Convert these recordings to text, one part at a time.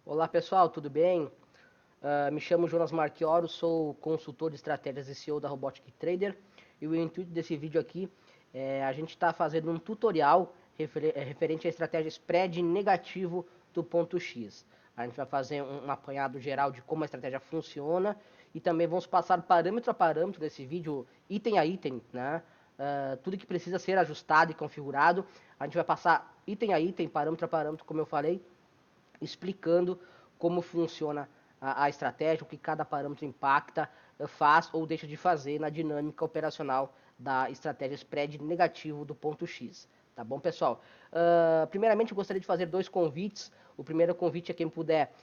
Olá pessoal, tudo bem? Me chamo Jonas Marchioro, sou consultor de estratégias e CEO da Robotic Trader e o intuito desse vídeo aqui é a gente está fazendo um tutorial referente à estratégia spread negativo do ponto X. A gente vai fazer um apanhado geral de como a estratégia funciona e também vamos passar parâmetro a parâmetro nesse vídeo, item a item, né? Tudo que precisa ser ajustado e configurado. A gente vai passar item a item, parâmetro a parâmetro, como eu falei, explicando como funciona a estratégia, o que cada parâmetro impacta, faz ou deixa de fazer na dinâmica operacional da estratégia spread negativo do ponto X. Tá bom, pessoal? Primeiramente, eu gostaria de fazer dois convites. O primeiro convite é quem puder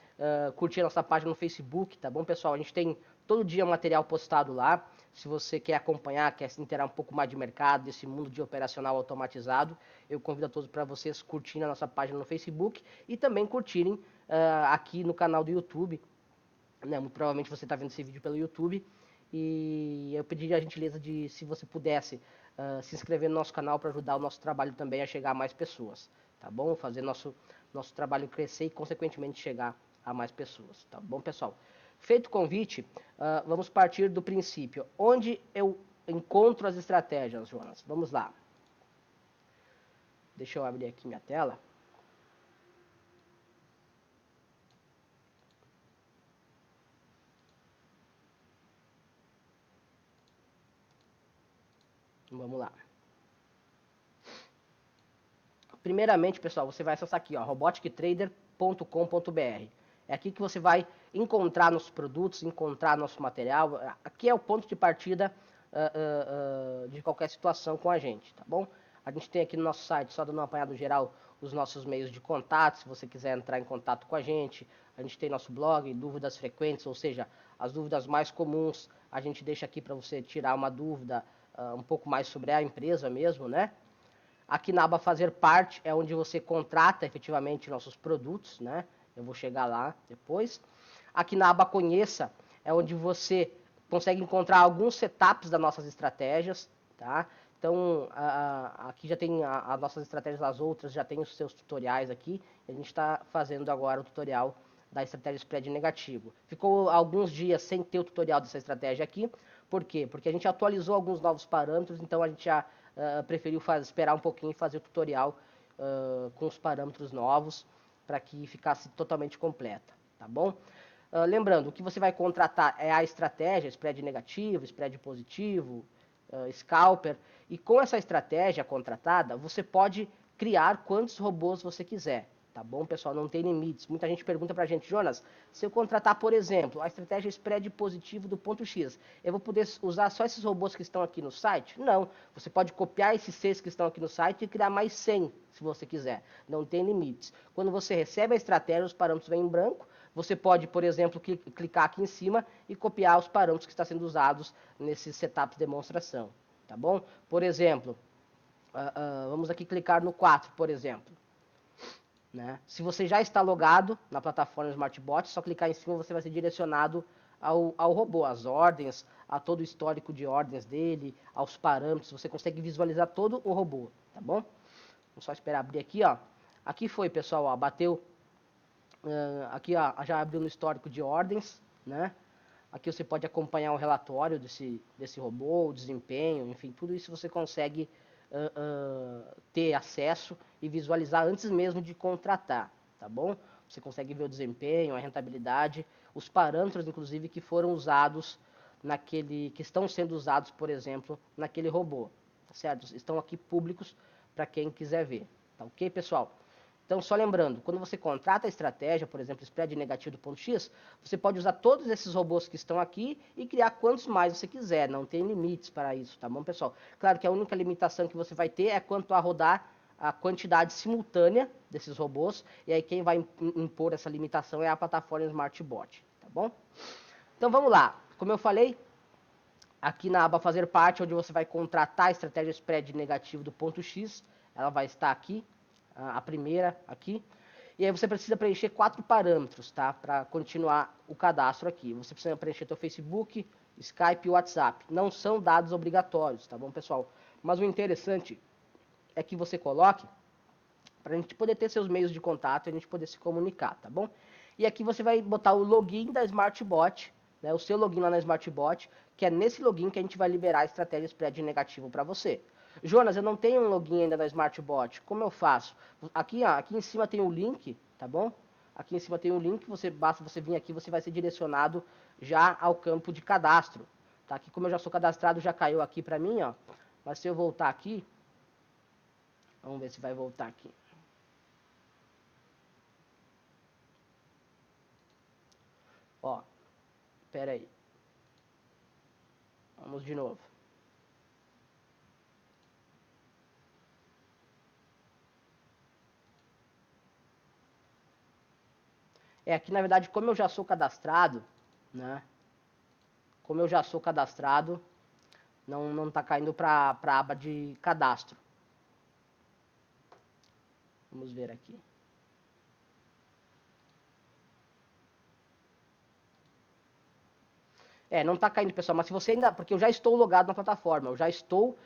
curtir a nossa página no Facebook, tá bom, pessoal? A gente tem todo dia material postado lá. Se você quer acompanhar, quer se inteirar um pouco mais de mercado, desse mundo de operacional automatizado, eu convido a todos para vocês curtirem a nossa página no Facebook e também curtirem aqui no canal do YouTube. Né? Muito provavelmente você está vendo esse vídeo pelo YouTube. E eu pediria a gentileza de, se você pudesse, se inscrever no nosso canal para ajudar o nosso trabalho também a chegar a mais pessoas. Tá bom? Fazer nosso trabalho crescer e, consequentemente, chegar a mais pessoas. Tá bom, pessoal? Feito o convite, vamos partir do princípio. Onde eu encontro as estratégias, Jonas? Vamos lá. Deixa eu abrir aqui minha tela. Vamos lá. Primeiramente, pessoal, você vai acessar aqui, ó, robotictrader.com.br. É aqui que você vai encontrar nossos produtos, encontrar nosso material. Aqui é o ponto de partida de qualquer situação com a gente, tá bom? A gente tem aqui no nosso site, só dando um apanhado geral, os nossos meios de contato, se você quiser entrar em contato com a gente. A gente tem nosso blog, dúvidas frequentes, ou seja, as dúvidas mais comuns, a gente deixa aqui para você tirar uma dúvida um pouco mais sobre a empresa mesmo, né? Aqui na aba fazer parte é onde você contrata efetivamente nossos produtos, né? Eu vou chegar lá depois. Aqui na aba conheça é onde você consegue encontrar alguns setups das nossas estratégias, tá? Então, aqui já tem as nossas estratégias, as outras já tem os seus tutoriais aqui. A gente está fazendo agora o tutorial da estratégia spread negativo. Ficou alguns dias sem ter o tutorial dessa estratégia aqui. Por quê? Porque a gente atualizou alguns novos parâmetros, então a gente já preferiu esperar um pouquinho e fazer o tutorial com os parâmetros novos para que ficasse totalmente completa, tá bom? Lembrando, o que você vai contratar é a estratégia, spread negativo, spread positivo, scalper, e com essa estratégia contratada, você pode criar quantos robôs você quiser, tá bom, pessoal? Não tem limites. Muita gente pergunta pra gente, Jonas, se eu contratar, por exemplo, a estratégia spread positivo do ponto X, eu vou poder usar só esses robôs que estão aqui no site? Não. Você pode copiar esses 6 que estão aqui no site e criar mais 100, se você quiser. Não tem limites. Quando você recebe a estratégia, os parâmetros vêm em branco. Você pode, por exemplo, clicar aqui em cima e copiar os parâmetros que estão sendo usados nesse setup de demonstração, tá bom? Por exemplo, vamos aqui clicar no 4, por exemplo. Né? Se você já está logado na plataforma SmartBot, só clicar em cima você vai ser direcionado ao robô, às ordens, a todo o histórico de ordens dele, aos parâmetros, você consegue visualizar todo o robô, tá bom? Vamos só esperar abrir aqui, ó. Aqui foi, pessoal, ó, bateu, aqui ó, já abriu no histórico de ordens, né? Aqui você pode acompanhar o relatório desse robô, o desempenho, enfim, tudo isso você consegue ter acesso e visualizar antes mesmo de contratar, tá bom? Você consegue ver o desempenho, a rentabilidade, os parâmetros, inclusive, que foram usados que estão sendo usados, por exemplo, naquele robô, tá certo? Estão aqui públicos para quem quiser ver, tá ok, pessoal? Então, só lembrando, quando você contrata a estratégia, por exemplo, spread negativo do ponto X, você pode usar todos esses robôs que estão aqui e criar quantos mais você quiser, não tem limites para isso, tá bom, pessoal? Claro que a única limitação que você vai ter é quanto a rodar a quantidade simultânea desses robôs, e aí quem vai impor essa limitação é a plataforma SmartBot, tá bom? Então vamos lá, como eu falei, aqui na aba fazer parte, onde você vai contratar a estratégia spread negativo do ponto X, ela vai estar aqui, a primeira aqui, e aí você precisa preencher 4 parâmetros, tá? Para continuar o cadastro aqui. Você precisa preencher teu Facebook, Skype e WhatsApp. Não são dados obrigatórios, tá bom, pessoal? Mas o interessante é que você coloque para a gente poder ter seus meios de contato e a gente poder se comunicar, tá bom? E aqui você vai botar o login da SmartBot, né, o seu login lá na SmartBot, que é nesse login que a gente vai liberar a estratégia spread negativo para você. Jonas, eu não tenho um login ainda na SmartBot, como eu faço? Aqui, ó, aqui em cima tem o link, tá bom? Aqui em cima tem um link, basta você vir aqui, você vai ser direcionado já ao campo de cadastro. Tá? Aqui, como eu já sou cadastrado, já caiu aqui para mim, ó. Mas se eu voltar aqui, vamos ver se vai voltar aqui. Ó, pera aí. Vamos de novo. Aqui na verdade, como eu já sou cadastrado, né? Como eu já sou cadastrado, não tá caindo para a aba de cadastro. Vamos ver aqui. Não tá caindo, pessoal, mas se você ainda... Porque eu já estou logado na plataforma, eu já estou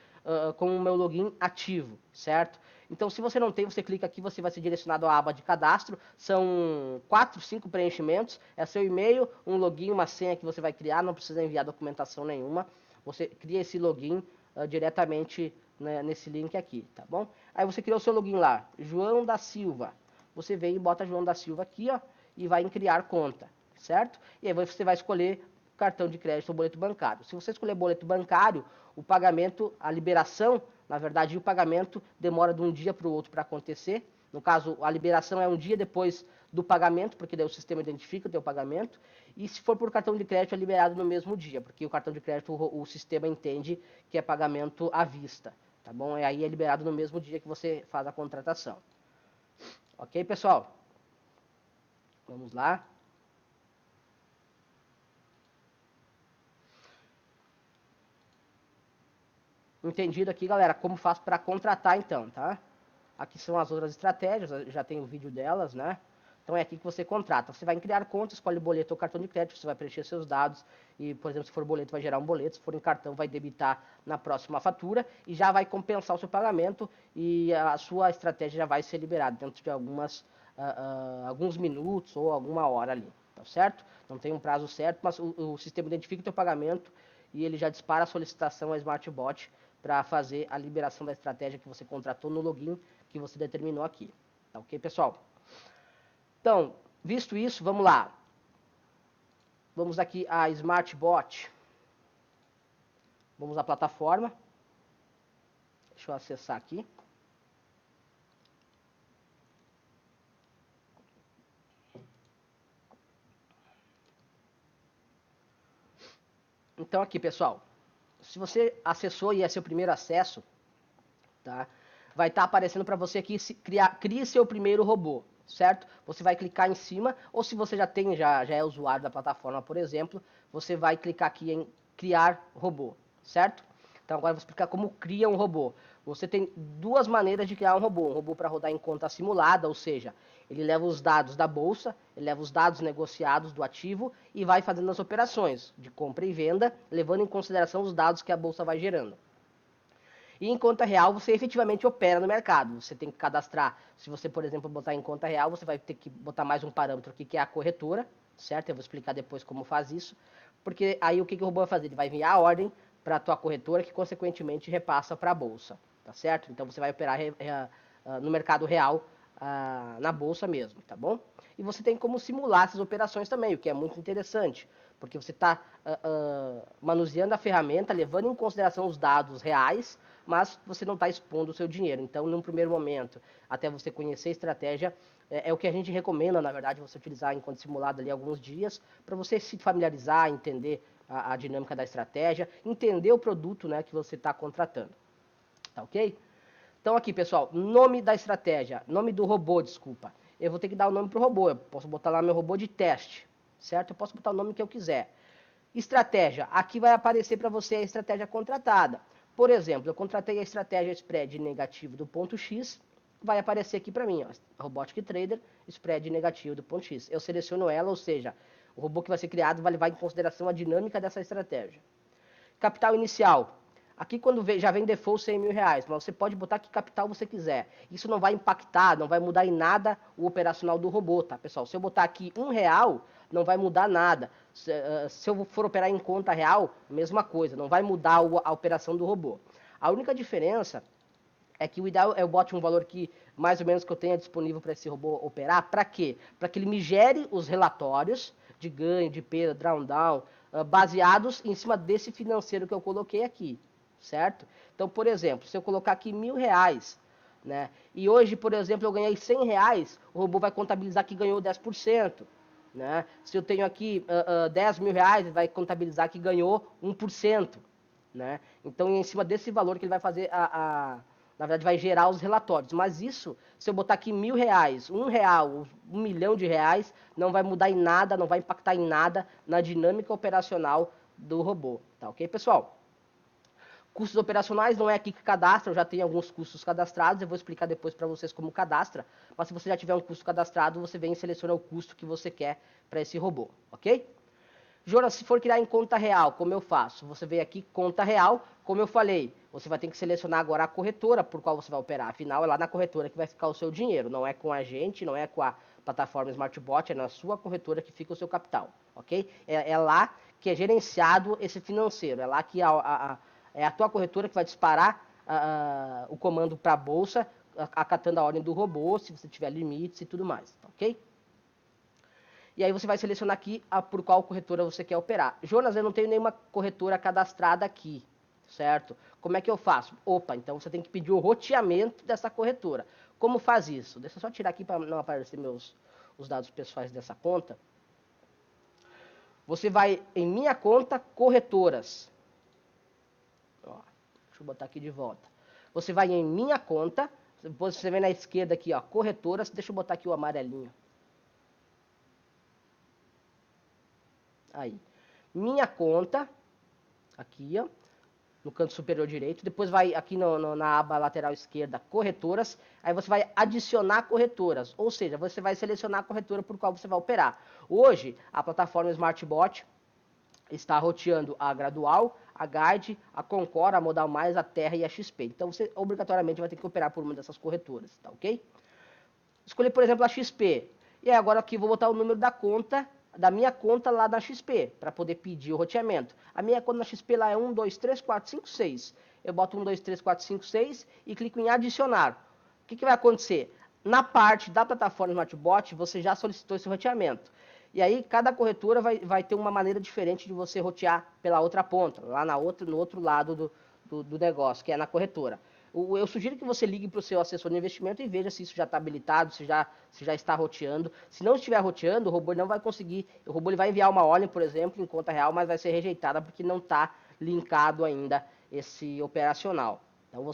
com o meu login ativo, certo? Então, se você não tem, você clica aqui, você vai ser direcionado à aba de cadastro. São 4, 5 preenchimentos. É seu e-mail, um login, uma senha que você vai criar, não precisa enviar documentação nenhuma. Você cria esse login diretamente, né, nesse link aqui, tá bom? Aí você criou o seu login lá, João da Silva. Você vem e bota João da Silva aqui, ó, e vai em criar conta, certo? E aí você vai escolher cartão de crédito ou boleto bancário. Se você escolher boleto bancário, o pagamento, a liberação, na verdade, o pagamento demora de um dia para o outro para acontecer. No caso, a liberação é um dia depois do pagamento, porque daí o sistema identifica o teu pagamento. E se for por cartão de crédito, é liberado no mesmo dia, porque o cartão de crédito, o sistema entende que é pagamento à vista, tá bom? Aí é liberado no mesmo dia que você faz a contratação. Ok, pessoal? Vamos lá. Entendido aqui, galera, como faço para contratar, então, tá? Aqui são as outras estratégias, já tem o vídeo delas, né? Então é aqui que você contrata. Você vai criar conta, escolhe boleto ou cartão de crédito, você vai preencher seus dados e, por exemplo, se for boleto, vai gerar um boleto, se for em cartão, vai debitar na próxima fatura e já vai compensar o seu pagamento e a sua estratégia já vai ser liberada dentro de alguns minutos ou alguma hora ali, tá certo? Não tem um prazo certo, mas o sistema identifica o teu pagamento e ele já dispara a solicitação ao SmartBot para fazer a liberação da estratégia que você contratou no login que você determinou aqui. Tá ok, pessoal? Então, visto isso, vamos lá. Vamos aqui a SmartBot. Vamos à plataforma. Deixa eu acessar aqui. Então aqui, pessoal, se você acessou e é seu primeiro acesso, tá? Vai estar aparecendo para você aqui, crie seu primeiro robô, certo? Você vai clicar em cima, ou se você já é usuário da plataforma, por exemplo, você vai clicar aqui em criar robô, certo? Então agora eu vou explicar como cria um robô. Você tem duas maneiras de criar um robô para rodar em conta simulada, ou seja, ele leva os dados da bolsa, ele leva os dados negociados do ativo e vai fazendo as operações de compra e venda, levando em consideração os dados que a bolsa vai gerando. E em conta real, você efetivamente opera no mercado. Você tem que cadastrar. Se você, por exemplo, botar em conta real, você vai ter que botar mais um parâmetro aqui, que é a corretora, certo? Eu vou explicar depois como faz isso. Porque aí o que o robô vai fazer? Ele vai enviar a ordem para a tua corretora, que consequentemente repassa para a bolsa, tá certo? Então você vai operar no mercado real, na bolsa mesmo, tá bom? E você tem como simular essas operações também, o que é muito interessante, porque você está manuseando a ferramenta, levando em consideração os dados reais, mas você não está expondo o seu dinheiro. Então, num primeiro momento, até você conhecer a estratégia, é o que a gente recomenda, na verdade, você utilizar enquanto simulado ali alguns dias, para você se familiarizar, entender a dinâmica da estratégia, entender o produto, né, que você está contratando. Tá ok? Então aqui, pessoal, nome da estratégia, nome do robô, desculpa. Eu vou ter que dar o nome para o robô, eu posso botar lá meu robô de teste, certo? Eu posso botar o nome que eu quiser. Estratégia, aqui vai aparecer para você a estratégia contratada. Por exemplo, eu contratei a estratégia spread negativo do ponto X, vai aparecer aqui para mim, ó, Robotic Trader, spread negativo do ponto X. Eu seleciono ela, ou seja, o robô que vai ser criado vai levar em consideração a dinâmica dessa estratégia. Capital inicial, Aqui quando já vem default 100 mil reais, mas você pode botar que capital você quiser. Isso não vai impactar, não vai mudar em nada o operacional do robô, tá, pessoal? Se eu botar aqui R$1, não vai mudar nada. Se eu for operar em conta real, mesma coisa, não vai mudar a operação do robô. A única diferença é que o ideal eu bote um valor que mais ou menos que eu tenha disponível para esse robô operar. Para quê? Para que ele me gere os relatórios de ganho, de perda, drawdown, baseados em cima desse financeiro que eu coloquei aqui, certo? Então, por exemplo, se eu colocar aqui R$1.000, né, e hoje, por exemplo, eu ganhei R$100, o robô vai contabilizar que ganhou 10%. Né? Se eu tenho aqui R$10 mil, ele vai contabilizar que ganhou 1%. Né? Então, em cima desse valor que ele vai fazer na verdade, vai gerar os relatórios. Mas isso, se eu botar aqui R$1.000, R$1, R$1.000.000, não vai mudar em nada, não vai impactar em nada na dinâmica operacional do robô. Tá ok, pessoal? Custos operacionais não é aqui que cadastra, eu já tenho alguns custos cadastrados, eu vou explicar depois para vocês como cadastra. Mas se você já tiver um custo cadastrado, você vem e seleciona o custo que você quer para esse robô, ok? Jonas, se for criar em conta real, como eu faço? Você vem aqui, conta real, como eu falei, você vai ter que selecionar agora a corretora por qual você vai operar. Afinal, é lá na corretora que vai ficar o seu dinheiro, não é com a gente, não é com a plataforma SmartBot, é na sua corretora que fica o seu capital, ok? É lá que é gerenciado esse financeiro, é lá que é a tua corretora que vai disparar o comando para a bolsa, acatando a ordem do robô, se você tiver limites e tudo mais, ok? E aí você vai selecionar aqui por qual corretora você quer operar. Jonas, eu não tenho nenhuma corretora cadastrada aqui, certo? Como é que eu faço? Opa, então você tem que pedir o roteamento dessa corretora. Como faz isso? Deixa eu só tirar aqui para não aparecer os dados pessoais dessa conta. Você vai em minha conta, corretoras. Ó, deixa eu botar aqui de volta. Você vai em minha conta, você vem na esquerda aqui, ó, corretoras. Deixa eu botar aqui o amarelinho. Aí, minha conta, aqui, ó, no canto superior direito. Depois vai aqui na aba lateral esquerda, corretoras. Aí você vai adicionar corretoras, ou seja, você vai selecionar a corretora por qual você vai operar. Hoje, a plataforma SmartBot está roteando a Gradual, a Guide, a Concor, a Modal Mais, a Terra e a XP. Então, você obrigatoriamente vai ter que operar por uma dessas corretoras, tá ok? Escolhi, por exemplo, a XP. E aí, agora aqui vou botar o número da conta, da minha conta lá da XP, para poder pedir o roteamento. A minha conta na XP lá é 1, 2, 3, 4, 5, 6. Eu boto 1, 2, 3, 4, 5, 6 e clico em adicionar. O que vai acontecer? Na parte da plataforma SmartBot, você já solicitou esse roteamento. E aí, cada corretora vai ter uma maneira diferente de você rotear pela outra ponta, lá no outro lado do negócio, que é na corretora. Eu sugiro que você ligue para o seu assessor de investimento e veja se isso já está habilitado, se já está roteando. Se não estiver roteando, o robô não vai conseguir. O robô ele vai enviar uma ordem, por exemplo, em conta real, mas vai ser rejeitada porque não está linkado ainda esse operacional. Então,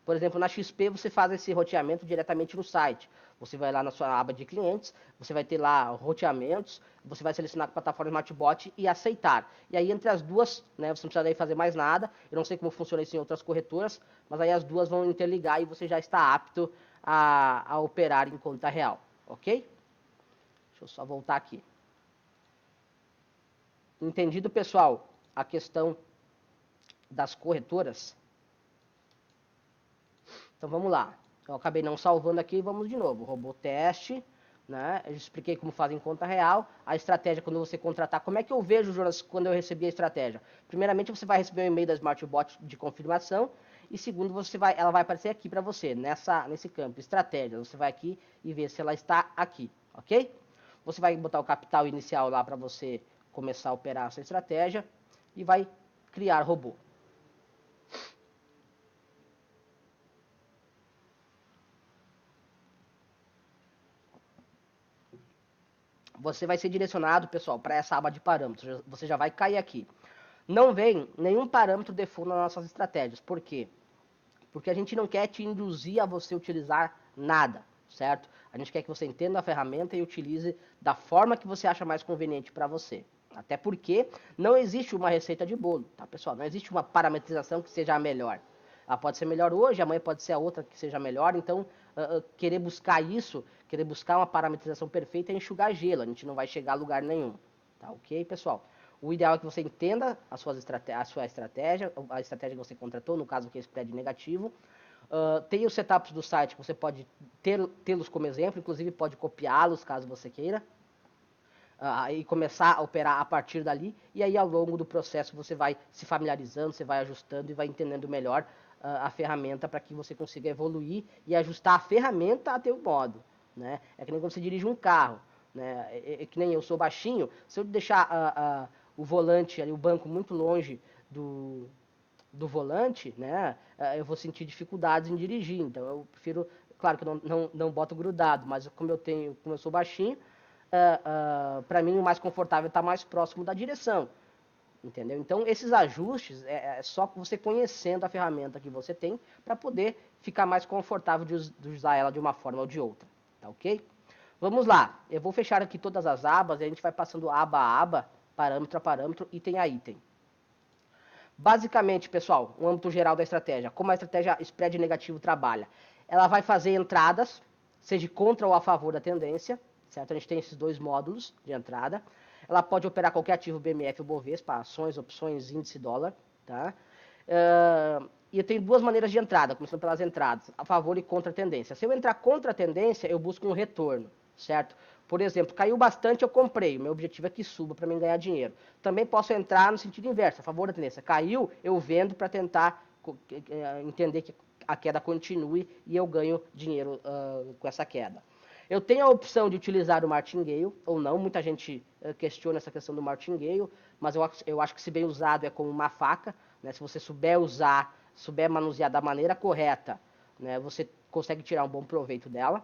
por exemplo, na XP você faz esse roteamento diretamente no site. Você vai lá na sua aba de clientes, você vai ter lá roteamentos, você vai selecionar a plataforma SmartBot e aceitar. E aí, entre as duas, né, você não precisa daí fazer mais nada. Eu não sei como funciona isso em outras corretoras, mas aí as duas vão interligar e você já está apto a operar em conta real, ok? Deixa eu só voltar aqui. Entendido, pessoal, a questão das corretoras? Então vamos lá. Eu acabei não salvando aqui, vamos de novo. Robô teste, né? Eu expliquei como faz em conta real. A estratégia quando você contratar. Como é que eu vejo, Jonas, quando eu recebi a estratégia? Primeiramente, você vai receber um e-mail da SmartBot de confirmação. E segundo, ela vai aparecer aqui para você, nesse campo, estratégia. Você vai aqui e ver se ela está aqui, ok? Você vai botar o capital inicial lá para você começar a operar essa estratégia. E vai criar robô. Você vai ser direcionado, pessoal, para essa aba de parâmetros. Você já vai cair aqui. Não vem nenhum parâmetro default nas nossas estratégias. Por quê? Porque a gente não quer te induzir a você utilizar nada, certo? A gente quer que você entenda a ferramenta e utilize da forma que você acha mais conveniente para você. Até porque não existe uma receita de bolo, tá, pessoal? Não existe uma parametrização que seja a melhor. Ela pode ser melhor hoje, amanhã pode ser a outra que seja melhor. Então, querer buscar isso, querer buscar uma parametrização perfeita é enxugar gelo. A gente não vai chegar a lugar nenhum. Tá ok, pessoal? O ideal é que você entenda a sua estratégia, a estratégia que você contratou, no caso que é spread negativo. Tem os setups do site que você pode tê-los como exemplo, inclusive pode copiá-los caso você queira. E começar a operar a partir dali, e aí ao longo do processo você vai se familiarizando, você vai ajustando e vai entendendo melhor a ferramenta para que você consiga evoluir e ajustar a ferramenta a teu modo, né? É que nem quando você dirige um carro, né? É que nem eu sou baixinho, se eu deixar o volante ali, o banco muito longe do volante, né? Eu vou sentir dificuldades em dirigir, então eu prefiro, claro que eu não boto grudado, mas como eu sou baixinho, para mim o mais confortável está mais próximo da direção, entendeu? Então esses ajustes é só você conhecendo a ferramenta que você tem para poder ficar mais confortável de usar ela de uma forma ou de outra, tá ok? Vamos lá, eu vou fechar aqui todas as abas e a gente vai passando aba a aba, parâmetro a parâmetro, item a item. Basicamente, pessoal, o âmbito geral da estratégia, como a estratégia spread negativo trabalha, ela vai fazer entradas, seja contra ou a favor da tendência, certo? A gente tem esses dois módulos de entrada. Ela pode operar qualquer ativo BMF ou Bovespa, ações, opções, índice, dólar, tá? E eu tenho duas maneiras de entrada, começando pelas entradas, a favor e contra a tendência. Se eu entrar contra a tendência, eu busco um retorno, certo? Por exemplo, caiu bastante, eu comprei. O meu objetivo é que suba para mim ganhar dinheiro. Também posso entrar no sentido inverso, a favor da tendência. Caiu, eu vendo para tentar entender que a queda continue e eu ganho dinheiro com essa queda. Eu tenho a opção de utilizar o martingale ou não. Muita gente questiona essa questão do martingale, mas eu acho que se bem usado é como uma faca, né? Se você souber usar, souber manusear da maneira correta, né, você consegue tirar um bom proveito dela.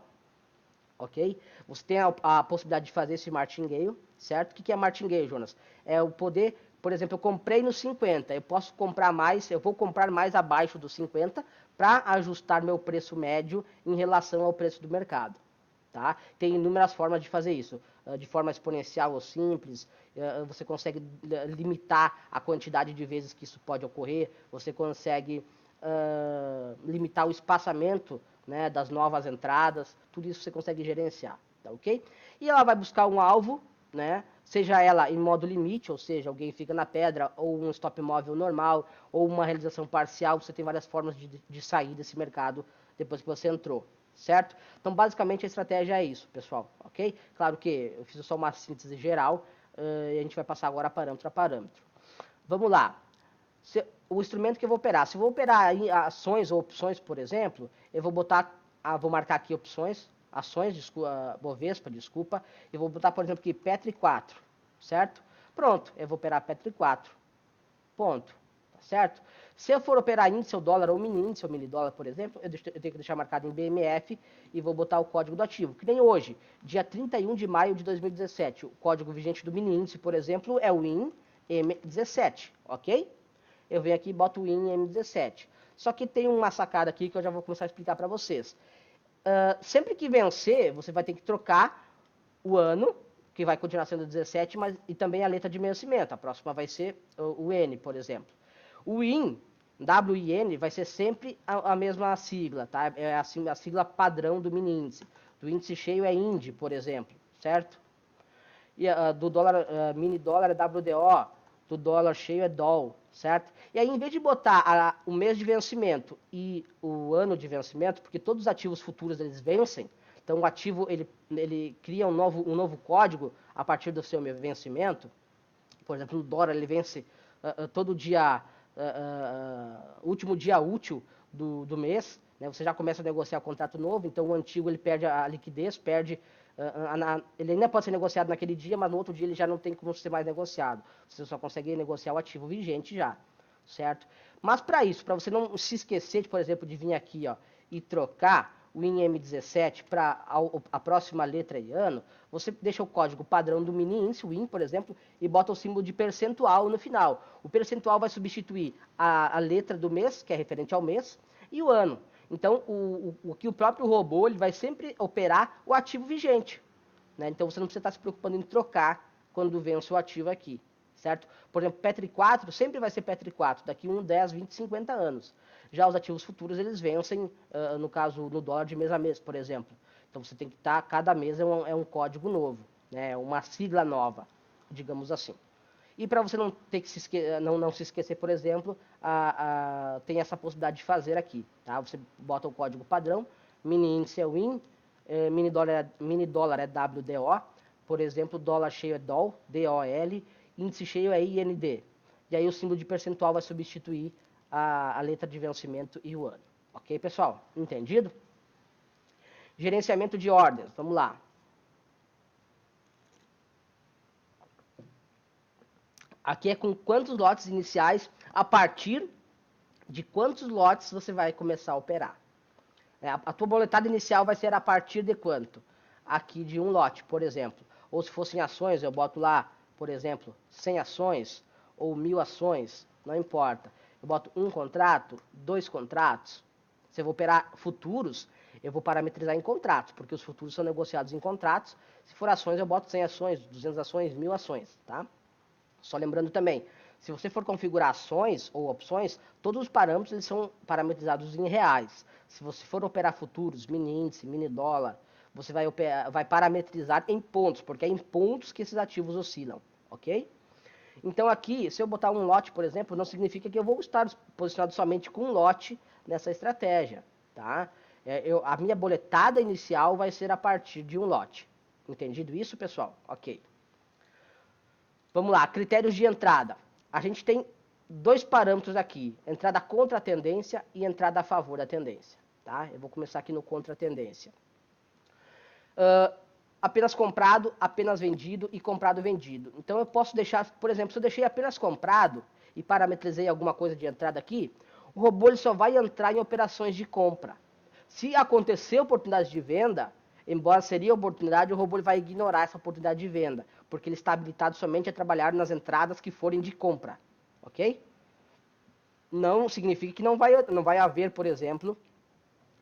Ok? Você tem a possibilidade de fazer esse martingale, certo? O que é martingale, Jonas? É o poder, por exemplo, eu comprei no 50, eu posso comprar mais, eu vou comprar mais abaixo dos 50 para ajustar meu preço médio em relação ao preço do mercado. Tá? Tem inúmeras formas de fazer isso, de forma exponencial ou simples, você consegue limitar a quantidade de vezes que isso pode ocorrer, você consegue limitar o espaçamento, né, das novas entradas, tudo isso você consegue gerenciar, tá ok? E ela vai buscar um alvo, né, seja ela em modo limite, ou seja, alguém fica na pedra, ou um stop móvel normal, ou uma realização parcial, você tem várias formas de sair desse mercado depois que você entrou, certo? Então, basicamente, a estratégia é isso, pessoal, ok? Claro que eu fiz só uma síntese geral, e a gente vai passar agora parâmetro a parâmetro. Vamos lá. O instrumento que eu vou operar. Se eu vou operar em ações ou opções, por exemplo, eu vou vou marcar aqui opções, ações, Bovespa, desculpa, eu vou botar, por exemplo, aqui Petri 4, certo? Pronto, eu vou operar Petri 4, ponto, tá certo? Se eu for operar índice ou dólar ou mini índice ou mini dólar, por exemplo, eu tenho que deixar marcado em BMF e vou botar o código do ativo, que nem hoje, dia 31 de maio de 2017, o código vigente do mini índice, por exemplo, é o INM17, ok? Eu venho aqui e boto o INM17. Só que tem uma sacada aqui que eu já vou começar a explicar para vocês. Sempre que vencer, você vai ter que trocar o ano, que vai continuar sendo 17, mas, e também a letra de vencimento. A próxima vai ser o N, por exemplo. O IN, WIN, vai ser sempre a mesma sigla, tá? É a sigla padrão do mini índice. Do índice cheio é IND, por exemplo, certo? E do dólar, mini dólar é WDO, do dólar cheio é DOL, certo? E aí, em vez de botar o mês de vencimento e o ano de vencimento, porque todos os ativos futuros eles vencem, então o ativo ele cria um novo código a partir do seu vencimento. Por exemplo, o dólar ele vence todo dia, último dia útil do mês, né? Você já começa a negociar o contrato novo, então o antigo ele perde a liquidez, ele ainda pode ser negociado naquele dia, mas no outro dia ele já não tem como ser mais negociado. Você só consegue negociar o ativo vigente já, certo? Mas para isso, para você não se esquecer, por exemplo, de vir aqui e trocar o INM17 para a próxima letra e ano, você deixa o código padrão do mini índice, o IN, por exemplo, e bota o símbolo de percentual no final. O percentual vai substituir a letra do mês, que é referente ao mês, e o ano. Então, o próprio robô ele vai sempre operar o ativo vigente, né? Então, você não precisa estar se preocupando em trocar quando vence o ativo aqui, certo? Por exemplo, Petri 4 sempre vai ser Petri 4, daqui 1, 10, 20, 50 anos. Já os ativos futuros, eles vencem, no caso, no dólar de mês a mês, por exemplo. Então, você tem que cada mês é um código novo, né? Uma sigla nova, digamos assim. E para você não ter que não se esquecer, por exemplo, tem essa possibilidade de fazer aqui, tá? Você bota o código padrão, mini índice é WIN, mini dólar é WDO, por exemplo, dólar cheio é DOL, DOL, índice cheio é IND. E aí o símbolo de percentual vai substituir a letra de vencimento e o ano. Ok, pessoal? Entendido? Gerenciamento de ordens, vamos lá. Aqui é com quantos lotes iniciais, a partir de quantos lotes você vai começar a operar. A tua boletada inicial vai ser a partir de quanto? Aqui de um lote, por exemplo. Ou se fossem ações, eu boto lá, por exemplo, 100 ações ou 1000 ações, não importa. Eu boto um contrato, 2 contratos. Se eu vou operar futuros, eu vou parametrizar em contratos, porque os futuros são negociados em contratos. Se for ações, eu boto 100 ações, 200 ações, 1000 ações, tá? Só lembrando também, se você for configurar ações ou opções, todos os parâmetros eles são parametrizados em reais. Se você for operar futuros, mini índice, mini dólar, você vai parametrizar em pontos, porque é em pontos que esses ativos oscilam, ok? Então aqui, se eu botar um lote, por exemplo, não significa que eu vou estar posicionado somente com um lote nessa estratégia, tá? A minha boletada inicial vai ser a partir de um lote. Entendido isso, pessoal? Ok. Vamos lá, critérios de entrada. A gente tem dois parâmetros aqui, entrada contra a tendência e entrada a favor da tendência. Tá? Eu vou começar aqui no contra a tendência. Apenas comprado, apenas vendido e comprado vendido. Então eu posso deixar, por exemplo, se eu deixei apenas comprado e parametrizei alguma coisa de entrada aqui, o robô ele só vai entrar em operações de compra. Se acontecer oportunidade de venda, embora seria oportunidade, o robô ele vai ignorar essa oportunidade de venda, porque ele está habilitado somente a trabalhar nas entradas que forem de compra, ok? Não significa que não vai haver, por exemplo,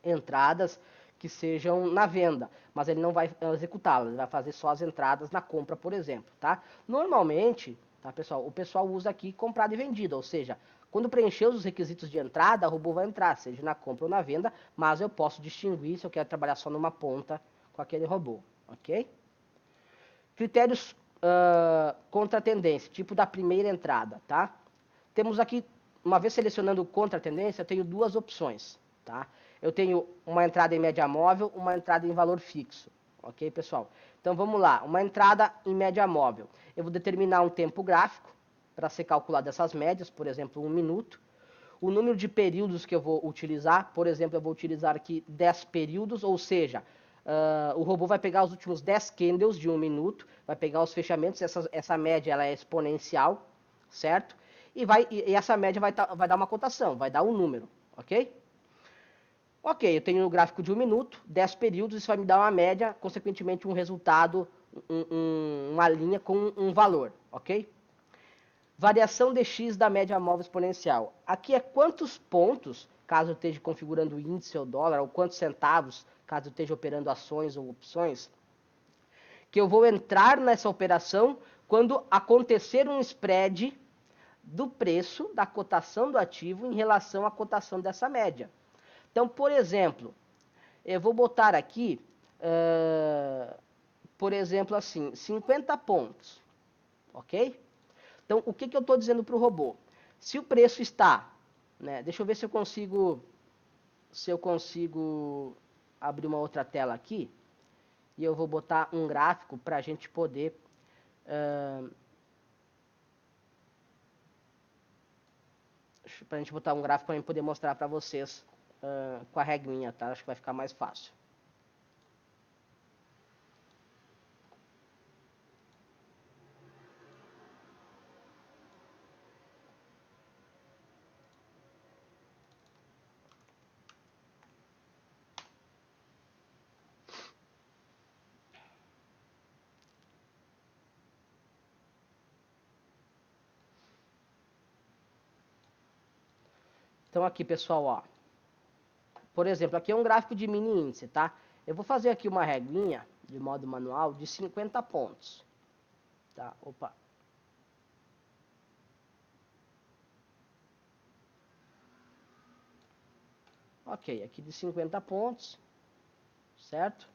entradas que sejam na venda, mas ele não vai executá-las, ele vai fazer só as entradas na compra, por exemplo, tá? Normalmente, tá, pessoal, o pessoal usa aqui comprado e vendido, ou seja, quando preencher os requisitos de entrada, o robô vai entrar, seja na compra ou na venda, mas eu posso distinguir se eu quero trabalhar só numa ponta com aquele robô, ok? Critérios contra a tendência, tipo da primeira entrada, tá? Temos aqui, uma vez selecionando contra a tendência, eu tenho duas opções, tá? Eu tenho uma entrada em média móvel, uma entrada em valor fixo, ok, pessoal? Então vamos lá, uma entrada em média móvel. Eu vou determinar um tempo gráfico para ser calculado essas médias, por exemplo, 1 minuto. O número de períodos que eu vou utilizar, por exemplo, eu vou utilizar aqui 10 períodos, ou seja, o robô vai pegar os últimos 10 candles de 1 minuto, vai pegar os fechamentos, essa média ela é exponencial, certo? E essa média vai dar uma cotação, vai dar um número, ok? Ok, eu tenho um gráfico de 1 minuto, 10 períodos, isso vai me dar uma média, consequentemente um resultado, uma linha com um valor, ok? Variação de x da média móvel exponencial. Aqui é quantos pontos, caso eu esteja configurando o índice ou dólar, ou quantos centavos, caso eu esteja operando ações ou opções, que eu vou entrar nessa operação quando acontecer um spread do preço da cotação do ativo em relação à cotação dessa média. Então, por exemplo, eu vou botar aqui, por exemplo, assim, 50 pontos, ok? Então, o que eu estou dizendo para o robô? Se o preço está, né, deixa eu ver se eu consigo abrir uma outra tela aqui, e eu vou botar um gráfico para a gente poder botar um gráfico para eu poder mostrar para vocês com a regrinha, tá? Acho que vai ficar mais fácil. Então aqui, pessoal, ó. Por exemplo, aqui é um gráfico de mini índice, tá? Eu vou fazer aqui uma regrinha de modo manual de 50 pontos. Tá? Opa. Ok, aqui de 50 pontos, certo?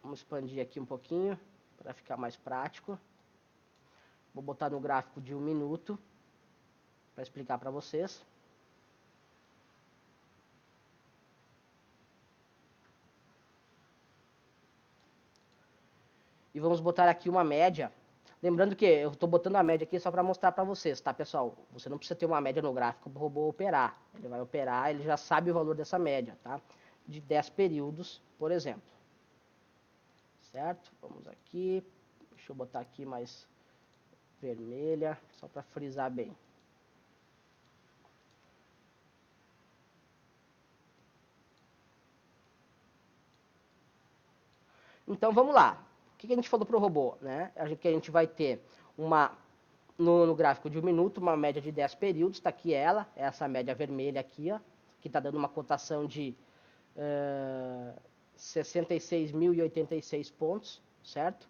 Vamos expandir aqui um pouquinho para ficar mais prático. Vou botar no gráfico de 1 minuto para explicar para vocês. E vamos botar aqui uma média. Lembrando que eu estou botando a média aqui só para mostrar para vocês, tá, pessoal? Você não precisa ter uma média no gráfico para o robô operar. Ele vai operar, ele já sabe o valor dessa média, tá? De 10 períodos, por exemplo. Certo? Vamos aqui. Deixa eu botar aqui mais vermelha, só para frisar bem. Então vamos lá. O que a gente falou para o robô? Né? Que a gente vai ter uma, no gráfico de 1 minuto, uma média de 10 períodos. Está aqui ela, essa média vermelha aqui, ó, que está dando uma cotação de 66.086 pontos, certo?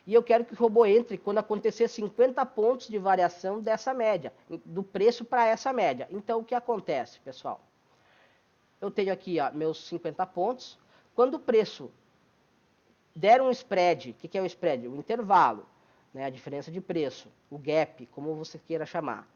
E eu quero que o robô entre quando acontecer 50 pontos de variação dessa média, do preço para essa média. Então o que acontece, pessoal? Eu tenho aqui, ó, meus 50 pontos. Quando o preço der um spread, o que é o spread? O intervalo, né, a diferença de preço, o gap, como você queira chamar,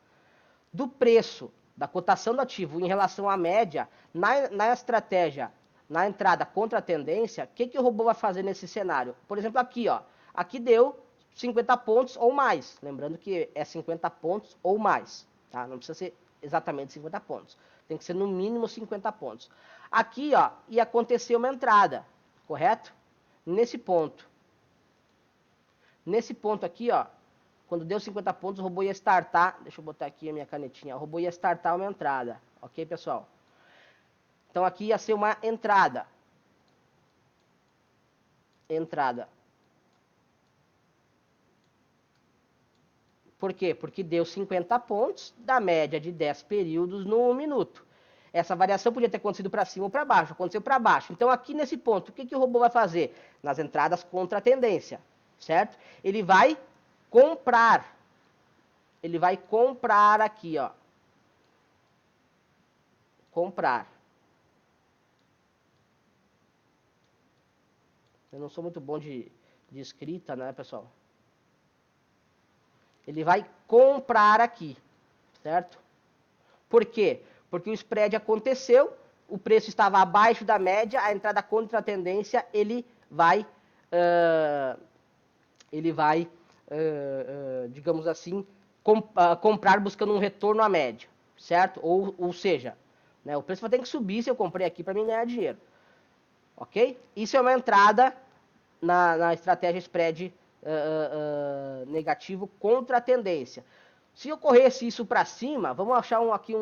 do preço da cotação do ativo em relação à média, na estratégia, na entrada contra a tendência, o que o robô vai fazer nesse cenário? Por exemplo, aqui, ó, aqui deu 50 pontos ou mais, lembrando que é 50 pontos ou mais, tá? Não precisa ser exatamente 50 pontos, tem que ser no mínimo 50 pontos. Aqui, ó, ia acontecer uma entrada, correto? Nesse ponto. Nesse ponto aqui, ó, quando deu 50 pontos, o robô ia startar, deixa eu botar aqui a minha canetinha, o robô ia startar uma entrada, ok, pessoal? Então aqui ia ser uma entrada. Entrada. Por quê? Porque deu 50 pontos da média de 10 períodos no 1 minuto. Essa variação podia ter acontecido para cima ou para baixo, aconteceu para baixo. Então aqui nesse ponto, o que o robô vai fazer? Nas entradas contra a tendência, certo? Ele vai comprar. Ele vai comprar aqui, ó. Comprar. Eu não sou muito bom de escrita, né, pessoal? Ele vai comprar aqui, certo? Por quê? Porque o spread aconteceu, o preço estava abaixo da média, a entrada contra a tendência, ele vai, digamos assim, comprar buscando um retorno à média, certo? Ou seja, né, o preço vai ter que subir se eu comprei aqui para mim ganhar dinheiro, ok? Isso é uma entrada na estratégia spread negativo contra a tendência. Se ocorresse isso para cima, vamos achar aqui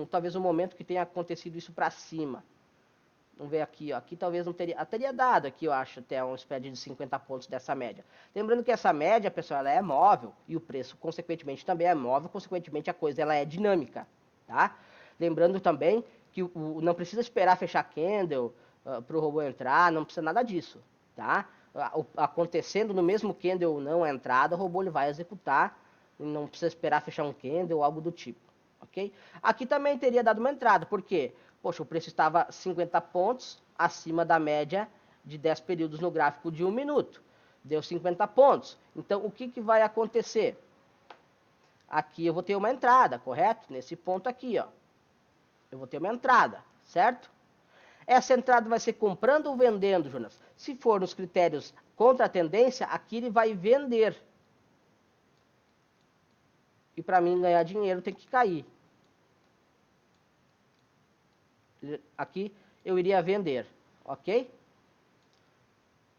talvez um momento que tenha acontecido isso para cima. Vamos ver aqui, ó. Aqui talvez não teria dado aqui, eu acho, até um spread de 50 pontos dessa média. Lembrando que essa média, pessoal, ela é móvel e o preço, consequentemente, também é móvel, consequentemente a coisa ela é dinâmica, tá? Lembrando também que não precisa esperar fechar candle para o robô entrar, não precisa nada disso, tá? Acontecendo no mesmo candle ou não a entrada, o robô ele vai executar, não precisa esperar fechar um candle ou algo do tipo, ok? Aqui também teria dado uma entrada, por quê? Poxa, o preço estava 50 pontos acima da média de 10 períodos no gráfico de 1 minuto. Deu 50 pontos. Então, o que vai acontecer? Aqui eu vou ter uma entrada, correto? Nesse ponto aqui, ó. Eu vou ter uma entrada, certo? Essa entrada vai ser comprando ou vendendo, Jonas? Se for nos critérios contra a tendência, aqui ele vai vender. E para mim ganhar dinheiro tem que cair. Aqui eu iria vender, ok?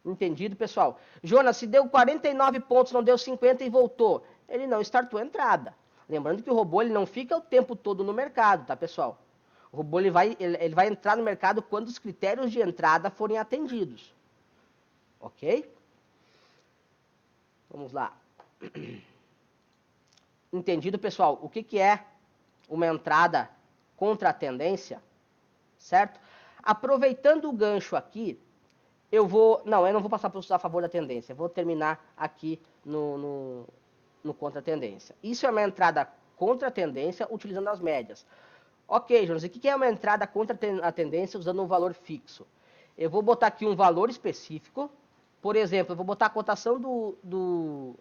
Entendido, pessoal? Jonas, se deu 49 pontos, não deu 50 e voltou. Ele não startou a entrada. Lembrando que o robô ele não fica o tempo todo no mercado, tá, pessoal? O robô ele vai entrar no mercado quando os critérios de entrada forem atendidos. Ok? Vamos lá. Entendido, pessoal? O que é uma entrada contra a tendência? Certo? Aproveitando o gancho aqui, eu não vou passar para a favor da tendência, eu vou terminar aqui no contra a tendência. Isso é uma entrada contra a tendência utilizando as médias. Ok, Jonas, e o que é uma entrada contra a tendência usando um valor fixo? Eu vou botar aqui um valor específico, por exemplo, eu vou botar a cotação do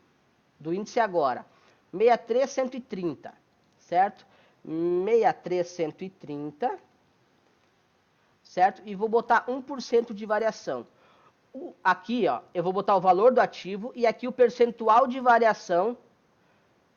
do índice agora, 63.130, certo? 63.130, certo? E vou botar 1% de variação. Aqui, ó, eu vou botar o valor do ativo e aqui o percentual de variação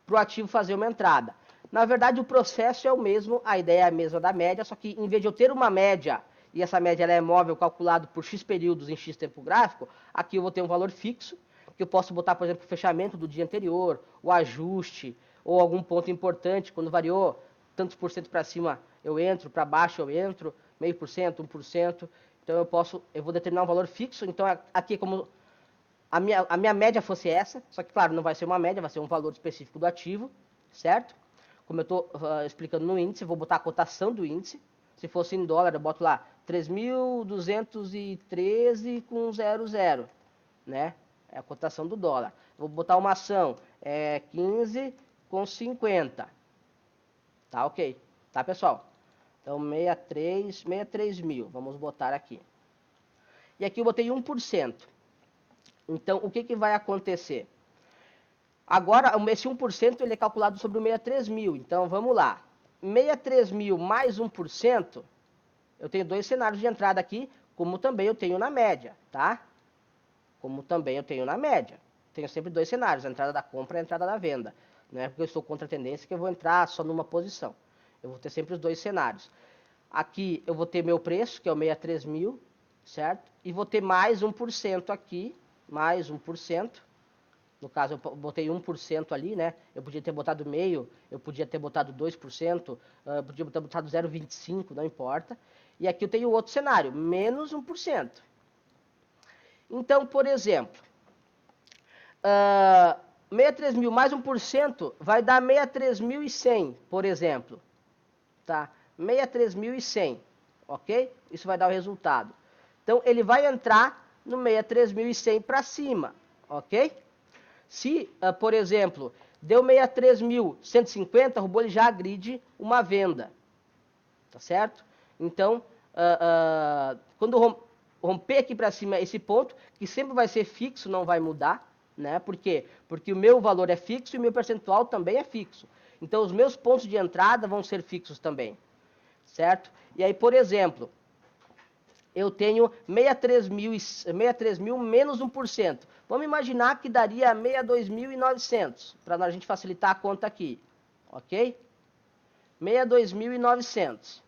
para o ativo fazer uma entrada. Na verdade, o processo é o mesmo, a ideia é a mesma da média, só que em vez de eu ter uma média, e essa média ela é móvel calculado por X períodos em X tempo gráfico, aqui eu vou ter um valor fixo, que eu posso botar, por exemplo, o fechamento do dia anterior, o ajuste, ou algum ponto importante, quando variou tantos por cento para cima eu entro, para baixo eu entro, 0,5%, 1%, então eu vou determinar um valor fixo, então aqui como a minha média fosse essa, só que claro, não vai ser uma média, vai ser um valor específico do ativo, certo? Como eu estou explicando no índice, eu vou botar a cotação do índice, se fosse em dólar eu boto lá 3.213 com 00, né? É a cotação do dólar. Vou botar uma ação, 15 com 50. Tá ok, tá pessoal? Então 63 mil, vamos botar aqui. E aqui eu botei 1%. Então o que vai acontecer? Agora, esse 1% ele é calculado sobre o 63 mil. Então, vamos lá. 63 mil mais 1%, eu tenho dois cenários de entrada aqui, como também eu tenho na média, tá? Como também eu tenho na média. Tenho sempre dois cenários, a entrada da compra e a entrada da venda. Não é porque eu estou contra a tendência que eu vou entrar só numa posição. Eu vou ter sempre os dois cenários. Aqui eu vou ter meu preço, que é o 63 mil, certo? E vou ter mais 1% aqui, mais 1%. No caso, eu botei 1% ali, né? Eu podia ter botado meio, eu podia ter botado 2%, podia ter botado 0,25%, não importa. E aqui eu tenho outro cenário, menos 1%. Então, por exemplo, 63 mil mais 1% vai dar 63.100, por exemplo. Tá? 63.100, ok? Isso vai dar o resultado. Então, ele vai entrar no 63.100 para cima, ok? Se, por exemplo, deu 63.150, o robô ele já agride uma venda, tá certo? Então, quando romper aqui para cima esse ponto, que sempre vai ser fixo, não vai mudar, né? Por quê? Porque o meu valor é fixo e o meu percentual também é fixo. Então, os meus pontos de entrada vão ser fixos também, certo? E aí, por exemplo, eu tenho 63 mil menos 1%. Vamos imaginar que daria 62.900, para a gente facilitar a conta aqui, ok? 62.900.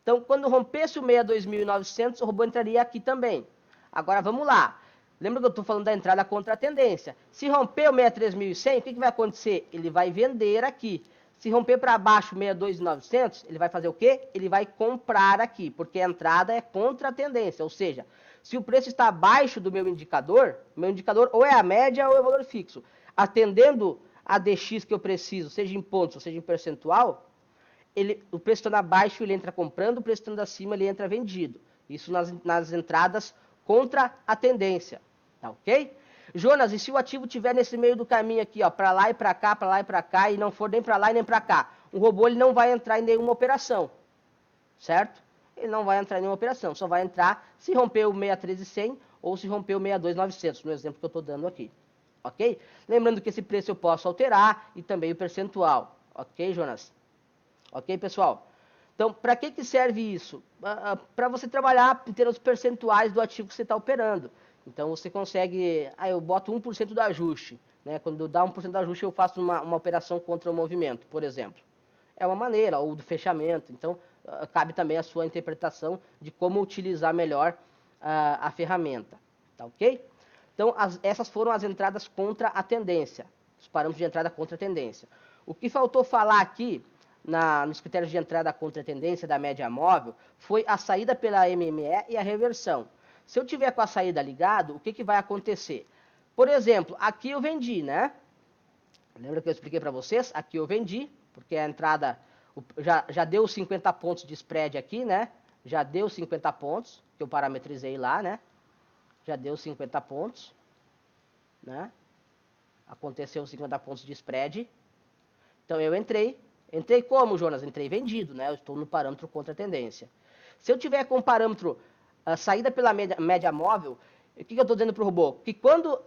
Então, quando rompesse o 62.900, o robô entraria aqui também. Agora, vamos lá. Lembra que eu estou falando da entrada contra a tendência? Se romper o 63.100, o que vai acontecer? Ele vai vender aqui. Se romper para baixo 62.900, ele vai fazer o quê? Ele vai comprar aqui, porque a entrada é contra a tendência. Ou seja, se o preço está abaixo do meu indicador ou é a média ou é o valor fixo, atendendo a DX que eu preciso, seja em pontos ou seja em percentual, o preço estando abaixo ele entra comprando, o preço estando acima ele entra vendido. Isso nas entradas contra a tendência, tá ok? Jonas, e se o ativo estiver nesse meio do caminho aqui, ó, para lá e para cá, e não for nem para lá e nem para cá, o robô ele não vai entrar em nenhuma operação, certo? Ele não vai entrar em nenhuma operação, só vai entrar se romper o 63.100 ou se romper o 62.900, no exemplo que eu estou dando aqui, ok? Lembrando que esse preço eu posso alterar e também o percentual, ok, Jonas? Ok, pessoal? Então, para que serve isso? Para você trabalhar em termos percentuais do ativo que você está operando. Então, você consegue... eu boto 1% do ajuste. Né? Quando dá 1% do ajuste, eu faço uma operação contra o movimento, por exemplo. É uma maneira, ou do fechamento. Então, cabe também a sua interpretação de como utilizar melhor a ferramenta. Tá ok? Então, essas foram as entradas contra a tendência. Os parâmetros de entrada contra a tendência. O que faltou falar aqui... nos critérios de entrada contra a tendência da média móvel, foi a saída pela MME e a reversão. Se eu tiver com a saída ligado, o que vai acontecer? Por exemplo, aqui eu vendi, né? Lembra que eu expliquei para vocês? Aqui eu vendi, porque a entrada já deu 50 pontos de spread aqui, né? Já deu 50 pontos, que eu parametrizei lá, né? Já deu 50 pontos, né? Aconteceu 50 pontos de spread. Então eu entrei. Entrei como, Jonas? Entrei vendido, né? Eu estou no parâmetro contra a tendência. Se eu tiver com o parâmetro saída pela média móvel, o que eu estou dizendo para o robô? Que quando...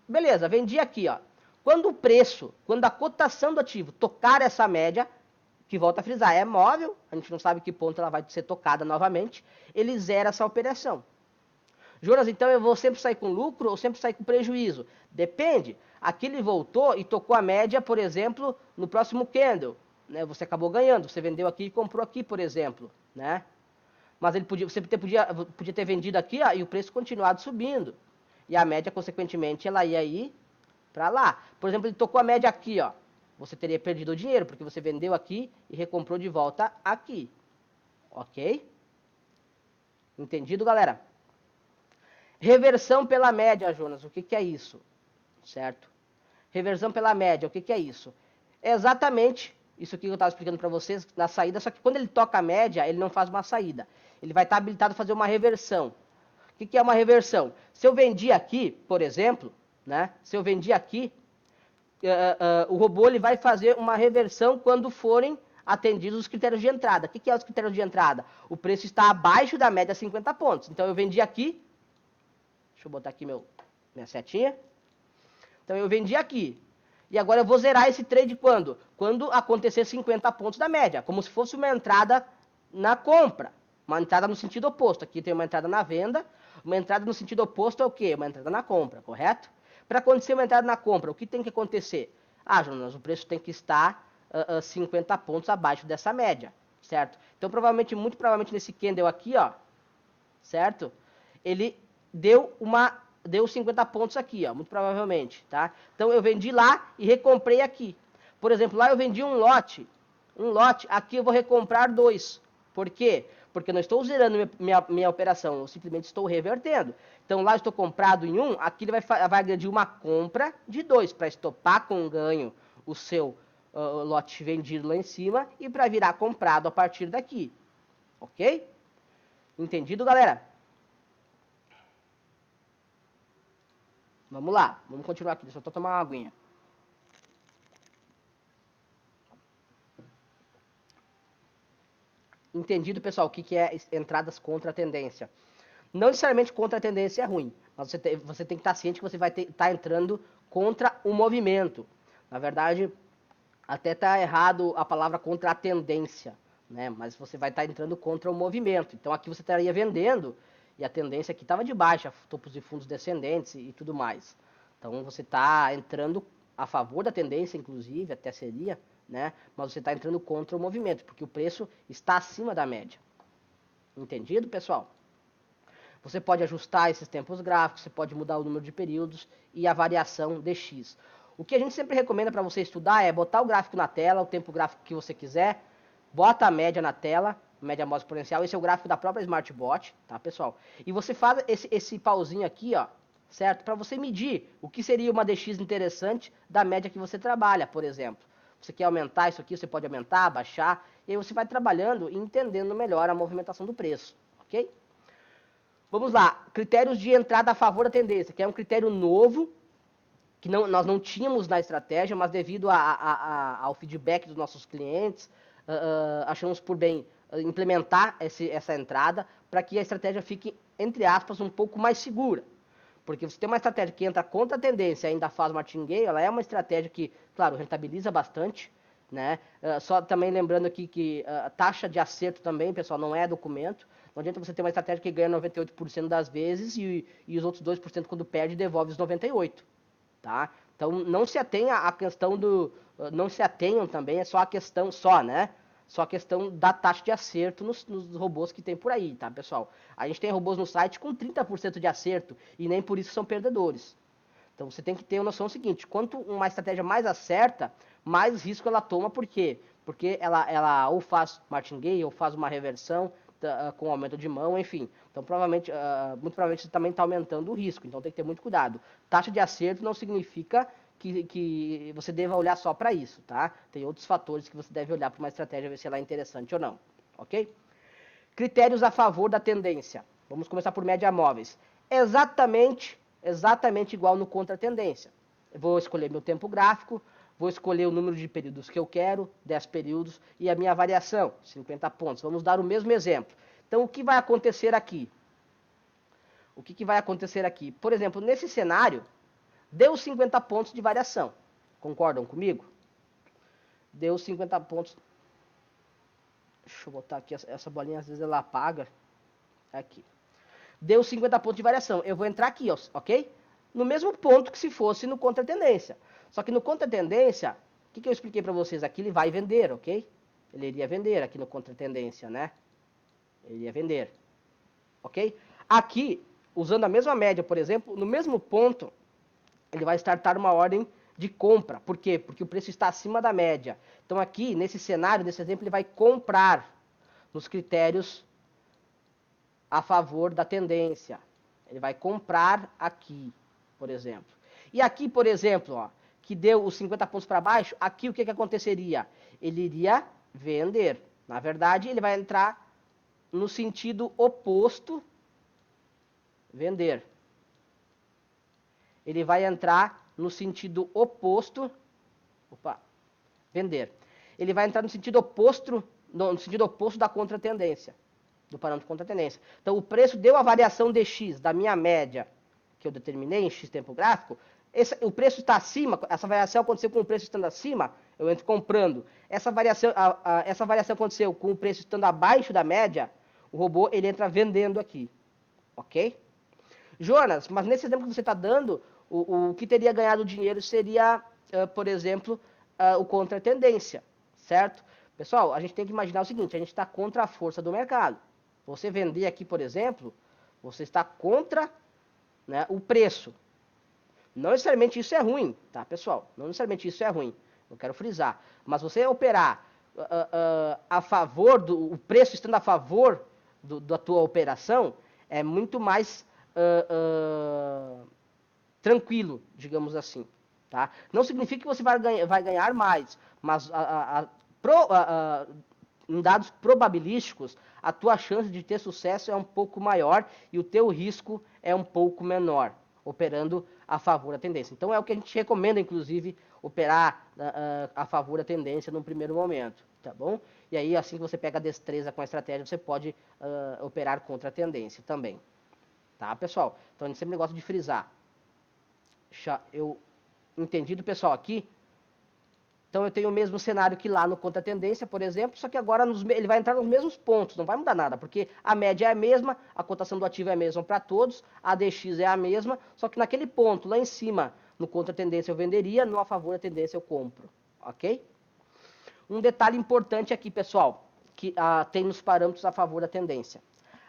Beleza, vendi aqui, ó. Quando a cotação do ativo tocar essa média, que volta a frisar, é móvel, a gente não sabe que ponto ela vai ser tocada novamente, ele zera essa operação. Jonas, então eu vou sempre sair com lucro ou sempre sair com prejuízo? Depende. Aqui ele voltou e tocou a média, por exemplo, no próximo candle. Né? Você acabou ganhando, você vendeu aqui e comprou aqui, por exemplo. Né? Mas você podia ter vendido aqui ó, e o preço continuado subindo. E a média, consequentemente, ela ia ir para lá. Por exemplo, ele tocou a média aqui, ó. Você teria perdido o dinheiro, porque você vendeu aqui e recomprou de volta aqui. Ok? Entendido, galera? Reversão pela média, Jonas. O que é isso? Certo? Reversão pela média. O que é isso? É exatamente isso que eu estava explicando para vocês na saída, só que quando ele toca a média, ele não faz uma saída. Ele vai estar habilitado a fazer uma reversão. O que é uma reversão? Se eu vendi aqui, por exemplo, né? Se eu vendi aqui, o robô ele vai fazer uma reversão quando forem atendidos os critérios de entrada. O que é os critérios de entrada? O preço está abaixo da média 50 pontos. Então eu vendi aqui, deixa eu botar aqui minha setinha. Então eu vendi aqui. E agora eu vou zerar esse trade quando? Quando acontecer 50 pontos da média, como se fosse uma entrada na compra. Uma entrada no sentido oposto. Aqui tem uma entrada na venda, uma entrada no sentido oposto é o quê? Uma entrada na compra, correto? Para acontecer uma entrada na compra, o que tem que acontecer? Ah, Jonas, o preço tem que estar 50 pontos abaixo dessa média, certo? Então, muito provavelmente nesse candle aqui, ó, certo? Ele deu 50 pontos aqui, ó, muito provavelmente, tá? Então, eu vendi lá e recomprei aqui. Por exemplo, lá eu vendi um lote, aqui eu vou recomprar 2. Por quê? Porque eu não estou zerando minha operação, eu simplesmente estou revertendo. Então lá eu estou comprado em 1, aqui ele vai agredir uma compra de 2, para estopar com ganho o seu lote vendido lá em cima e para virar comprado a partir daqui. Ok? Entendido, galera? Vamos lá, vamos continuar aqui, deixa eu só tomar uma aguinha. Entendido, pessoal, o que é entradas contra a tendência? Não necessariamente contra a tendência é ruim, mas você tem que estar ciente que você vai estar entrando contra o movimento. Na verdade, até está errado a palavra contra a tendência, né? Mas você vai estar entrando contra o movimento. Então aqui você estaria vendendo e a tendência aqui estava de baixa, topos de fundos descendentes e tudo mais. Então você está entrando a favor da tendência, inclusive, até seria, né? Mas você está entrando contra o movimento, porque o preço está acima da média. Entendido, pessoal? Você pode ajustar esses tempos gráficos, você pode mudar o número de períodos e a variação dx. O que a gente sempre recomenda para você estudar é botar o gráfico na tela, o tempo gráfico que você quiser, bota a média na tela, média móvel exponencial, esse é o gráfico da própria Smartbot, tá, pessoal? E você faz esse pauzinho aqui, ó, certo? Para você medir o que seria uma DX interessante da média que você trabalha, por exemplo. Você quer aumentar isso aqui, você pode aumentar, baixar, e aí você vai trabalhando e entendendo melhor a movimentação do preço, ok? Vamos lá, critérios de entrada a favor da tendência, que é um critério novo, que nós não tínhamos na estratégia, mas devido ao feedback dos nossos clientes, achamos por bem implementar essa entrada para que a estratégia fique, entre aspas, um pouco mais segura. Porque você tem uma estratégia que entra contra a tendência e ainda faz martingale, ela é uma estratégia que, claro, rentabiliza bastante, né? Só também lembrando aqui que a taxa de acerto também, pessoal, não é documento. Não adianta você ter uma estratégia que ganha 98% das vezes e os outros 2% quando perde devolve os 98%. Tá? Então não se atenha à questão não se atenham também, é só a questão, né? Só a questão da taxa de acerto nos robôs que tem por aí, tá, pessoal? A gente tem robôs no site com 30% de acerto e nem por isso são perdedores. Então você tem que ter a noção seguinte, quanto uma estratégia mais acerta, mais risco ela toma, por quê? Porque ela ou faz martingale, ou faz uma reversão com aumento de mão, enfim. Então muito provavelmente você também está aumentando o risco, então tem que ter muito cuidado. Taxa de acerto não significa que você deva olhar só para isso, tá? Tem outros fatores que você deve olhar para uma estratégia, ver se ela é interessante ou não, ok? Critérios a favor da tendência. Vamos começar por média móveis. Exatamente igual no contra-tendência. Eu vou escolher meu tempo gráfico, vou escolher o número de períodos que eu quero, 10 períodos, e a minha variação, 50 pontos. Vamos dar o mesmo exemplo. Então, o que vai acontecer aqui? O que vai acontecer aqui? Por exemplo, nesse cenário, deu 50 pontos de variação. Concordam comigo? Deu 50 pontos. Deixa eu botar aqui, essa bolinha às vezes ela apaga. Aqui. Deu 50 pontos de variação. Eu vou entrar aqui, ó, ok? No mesmo ponto que se fosse no contra-tendência. Só que no contra-tendência, o que eu expliquei para vocês aqui? Ele vai vender, ok? Ele iria vender aqui no contra-tendência, né? Ele ia vender, ok? Aqui, usando a mesma média, por exemplo, no mesmo ponto, ele vai startar uma ordem de compra. Por quê? Porque o preço está acima da média. Então aqui, nesse cenário, nesse exemplo, ele vai comprar nos critérios a favor da tendência. Ele vai comprar aqui, por exemplo. E aqui, por exemplo, ó, que deu os 50 pontos para baixo, aqui o que aconteceria? Ele iria vender. Na verdade, ele vai entrar no sentido oposto, vender. Ele vai entrar no sentido oposto, vender. Ele vai entrar no sentido oposto, da contratendência, do parâmetro contra-tendência. Então, o preço deu a variação de X, da minha média, que eu determinei em X tempo gráfico, o preço está acima, essa variação aconteceu com o preço estando acima, eu entro comprando. Essa variação aconteceu com o preço estando abaixo da média, o robô ele entra vendendo aqui, ok? Jonas, mas nesse exemplo que você está dando, o que teria ganhado dinheiro seria, por exemplo, o contra-tendência, certo? Pessoal, a gente tem que imaginar o seguinte, a gente está contra a força do mercado. Você vender aqui, por exemplo, você está contra, né, o preço. Não necessariamente isso é ruim, tá, pessoal? Não necessariamente isso é ruim, eu quero frisar. Mas você operar a favor, o preço estando a favor da tua operação, é muito mais tranquilo, digamos assim. Tá? Não significa que você vai ganhar mais, mas em dados probabilísticos, a tua chance de ter sucesso é um pouco maior e o teu risco é um pouco menor, operando a favor da tendência. Então é o que a gente recomenda, inclusive, operar a favor da tendência num primeiro momento, tá bom? E aí, assim que você pega a destreza com a estratégia, você pode operar contra a tendência também. Tá, pessoal? Então a gente sempre gosta de frisar. Eu entendido, pessoal, aqui? Então eu tenho o mesmo cenário que lá no contra-tendência, por exemplo, só que agora ele vai entrar nos mesmos pontos, não vai mudar nada, porque a média é a mesma, a cotação do ativo é a mesma para todos, a DX é a mesma, só que naquele ponto, lá em cima, no contra-tendência eu venderia, no a favor da tendência eu compro, ok? Um detalhe importante aqui, pessoal, que tem nos parâmetros a favor da tendência.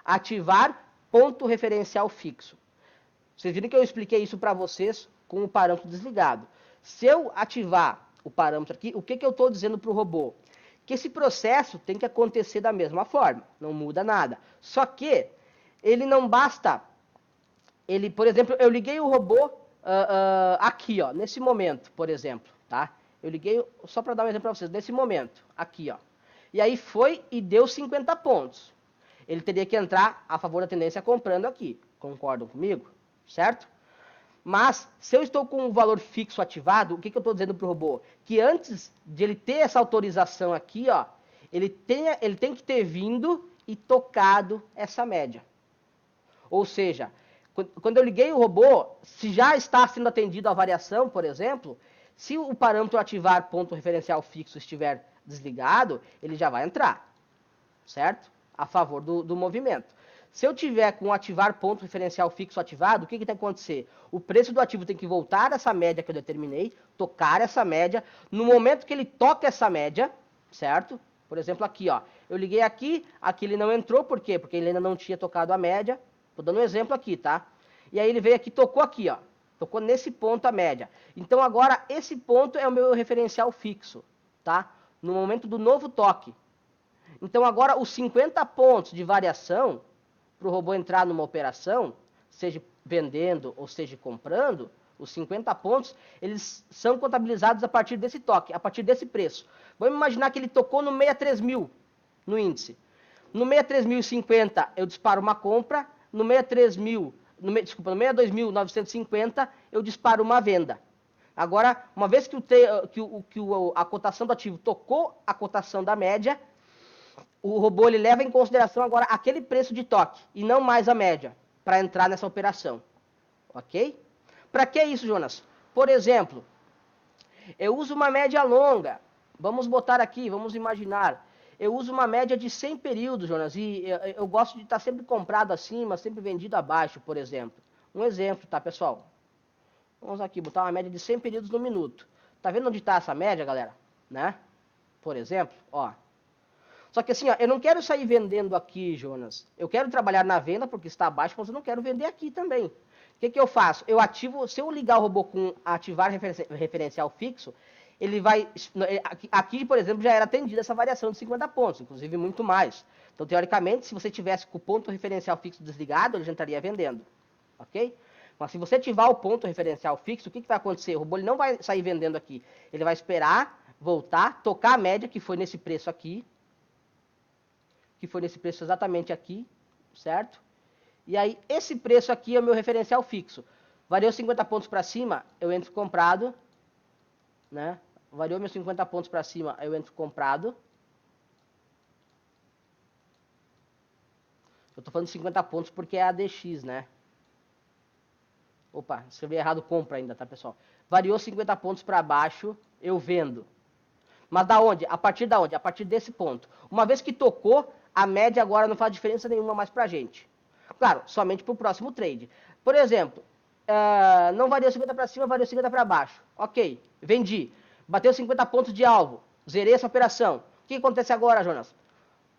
Ativar ponto referencial fixo. Vocês viram que eu expliquei isso para vocês com o parâmetro desligado. Se eu ativar o parâmetro aqui, o que eu estou dizendo para o robô? Que esse processo tem que acontecer da mesma forma, não muda nada. Só que ele não basta, por exemplo, eu liguei o robô aqui, ó, nesse momento, por exemplo, tá? Eu liguei, só para dar um exemplo para vocês, nesse momento, aqui, ó. E aí foi e deu 50 pontos. Ele teria que entrar a favor da tendência comprando aqui. Concordam comigo? Certo? Mas, se eu estou com o valor fixo ativado, o que eu estou dizendo para o robô? Que antes de ele ter essa autorização aqui, ó, ele tem que ter vindo e tocado essa média. Ou seja, quando eu liguei o robô, se já está sendo atendido a variação, por exemplo, se o parâmetro ativar ponto referencial fixo estiver desligado, ele já vai entrar, certo? A favor do movimento. Se eu tiver com ativar ponto referencial fixo ativado, o que tem que acontecer? O preço do ativo tem que voltar a essa média que eu determinei, tocar essa média. No momento que ele toca essa média, certo? Por exemplo, aqui, ó. Eu liguei aqui ele não entrou, por quê? Porque ele ainda não tinha tocado a média. Estou dando um exemplo aqui, tá? E aí ele veio aqui, tocou aqui, ó. Tocou nesse ponto a média. Então agora esse ponto é o meu referencial fixo, tá? No momento do novo toque. Então agora os 50 pontos de variação para o robô entrar numa operação, seja vendendo ou seja comprando, os 50 pontos, eles são contabilizados a partir desse toque, a partir desse preço. Vamos imaginar que ele tocou no 63.000 no índice. No 63.050 eu disparo uma compra, no 62.950 eu disparo uma venda. Agora, uma vez que a cotação do ativo tocou a cotação da média, o robô ele leva em consideração agora aquele preço de toque e não mais a média para entrar nessa operação, ok? Para que isso, Jonas? Por exemplo, Eu uso uma média longa. Vamos botar aqui, vamos imaginar. Eu uso uma média de 100 períodos, Jonas, e eu gosto de estar sempre comprado acima, sempre vendido abaixo, por exemplo. Um exemplo, tá, pessoal? Vamos aqui, botar uma média de 100 períodos no minuto. Tá vendo onde está essa média, galera? Né? Por exemplo, ó. Só que assim, ó, eu não quero sair vendendo aqui, Jonas. Eu quero trabalhar na venda porque está abaixo, mas eu não quero vender aqui também. O que eu faço? Eu ativo, se eu ligar o robô com ativar referencial fixo, ele vai, aqui, por exemplo, já era atendida essa variação de 50 pontos, inclusive muito mais. Então, teoricamente, se você tivesse com o ponto referencial fixo desligado, ele já estaria vendendo, ok? Mas se você ativar o ponto referencial fixo, o que vai acontecer? O robô ele não vai sair vendendo aqui. Ele vai esperar, voltar, tocar a média, que foi nesse preço aqui, que foi nesse preço exatamente aqui, certo? E aí, esse preço aqui é o meu referencial fixo. Variou 50 pontos para cima, eu entro comprado, né? Variou meus 50 pontos para cima, eu entro comprado. Eu tô falando 50 pontos porque é ADX, né? Opa, escrevi errado compra ainda, tá, pessoal? Variou 50 pontos para baixo, eu vendo. Mas da onde? A partir da onde? A partir desse ponto. Uma vez que tocou, a média agora não faz diferença nenhuma mais pra gente. Claro, somente pro próximo trade. Por exemplo, não variou 50 para cima, variou 50 para baixo. Ok, vendi. Bateu 50 pontos de alvo. Zerei essa operação. O que acontece agora, Jonas?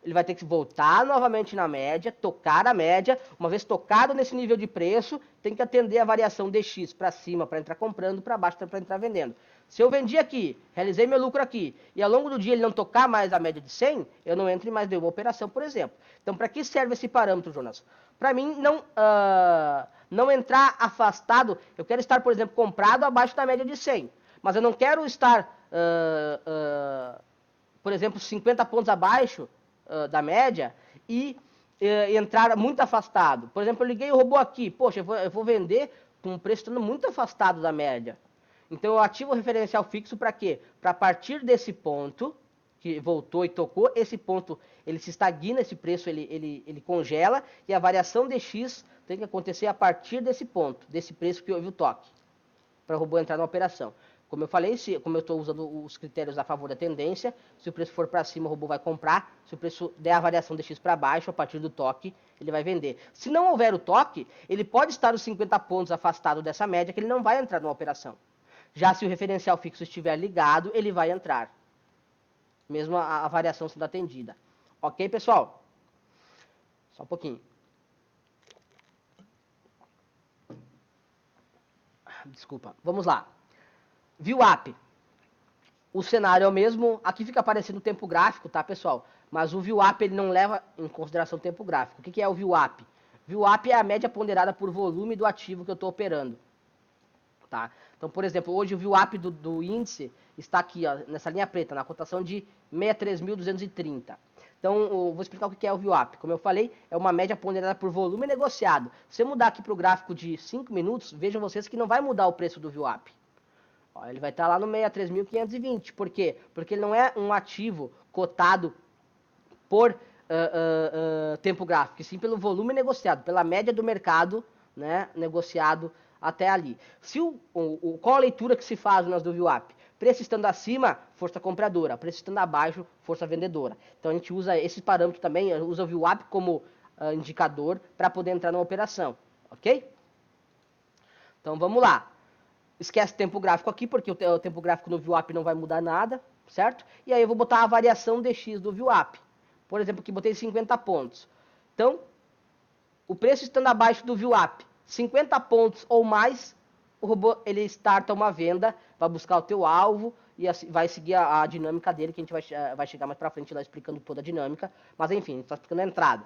Ele vai ter que voltar novamente na média, tocar a média. Uma vez tocado nesse nível de preço, tem que atender a variação DX para cima para entrar comprando, para baixo para entrar vendendo. Se eu vendi aqui, realizei meu lucro aqui, e ao longo do dia ele não tocar mais a média de 100, eu não entro em mais nenhuma operação, por exemplo. Então, para que serve esse parâmetro, Jonas? Para mim, não entrar afastado. Eu quero estar, por exemplo, comprado abaixo da média de 100. Mas eu não quero estar, por exemplo, 50 pontos abaixo da média e entrar muito afastado. Por exemplo, eu liguei o robô aqui. Poxa, eu vou vender com um preço estando muito afastado da média. Então, eu ativo o referencial fixo para quê? Para partir desse ponto, que voltou e tocou, esse ponto ele se estagna, esse preço ele congela, e a variação de X tem que acontecer a partir desse ponto, desse preço que houve o toque, para o robô entrar na operação. Como eu falei, como eu estou usando os critérios a favor da tendência, se o preço for para cima, o robô vai comprar. Se o preço der a variação de X para baixo, a partir do toque, ele vai vender. Se não houver o toque, ele pode estar os 50 pontos afastado dessa média, que ele não vai entrar numa operação. Já se o referencial fixo estiver ligado, ele vai entrar. Mesmo a variação sendo atendida. Ok, pessoal? Só um pouquinho. Desculpa. Vamos lá. VWAP. O cenário é o mesmo. Aqui fica aparecendo o tempo gráfico, tá, pessoal? Mas o VWAP ele não leva em consideração o tempo gráfico. O que é o VWAP? VWAP é a média ponderada por volume do ativo que eu estou operando. Tá? Então, por exemplo, hoje o VWAP do índice está aqui, ó, nessa linha preta, na cotação de 63.230. Então, vou explicar o que é o VWAP. Como eu falei, é uma média ponderada por volume negociado. Se eu mudar aqui para o gráfico de 5 minutos, vejam vocês que não vai mudar o preço do VWAP. Ó, ele vai estar lá no 63.520. Por quê? Porque ele não é um ativo cotado por tempo gráfico, e sim pelo volume negociado, pela média do mercado, né, negociado até ali. Se qual a leitura que se faz nas do VWAP? Preço estando acima, força compradora. Preço estando abaixo, força vendedora. Então a gente usa esse parâmetro também, usa o VWAP como indicador para poder entrar na operação, ok? Então vamos lá. Esquece o tempo gráfico aqui, porque o tempo gráfico no VWAP não vai mudar nada, certo? E aí eu vou botar a variação DX do VWAP. Por exemplo, aqui botei 50 pontos. Então, o preço estando abaixo do VWAP, 50 pontos ou mais, o robô ele starta uma venda, vai buscar o teu alvo e assim, vai seguir a dinâmica dele, que a gente vai chegar mais pra frente lá explicando toda a dinâmica. Mas enfim, está explicando a entrada.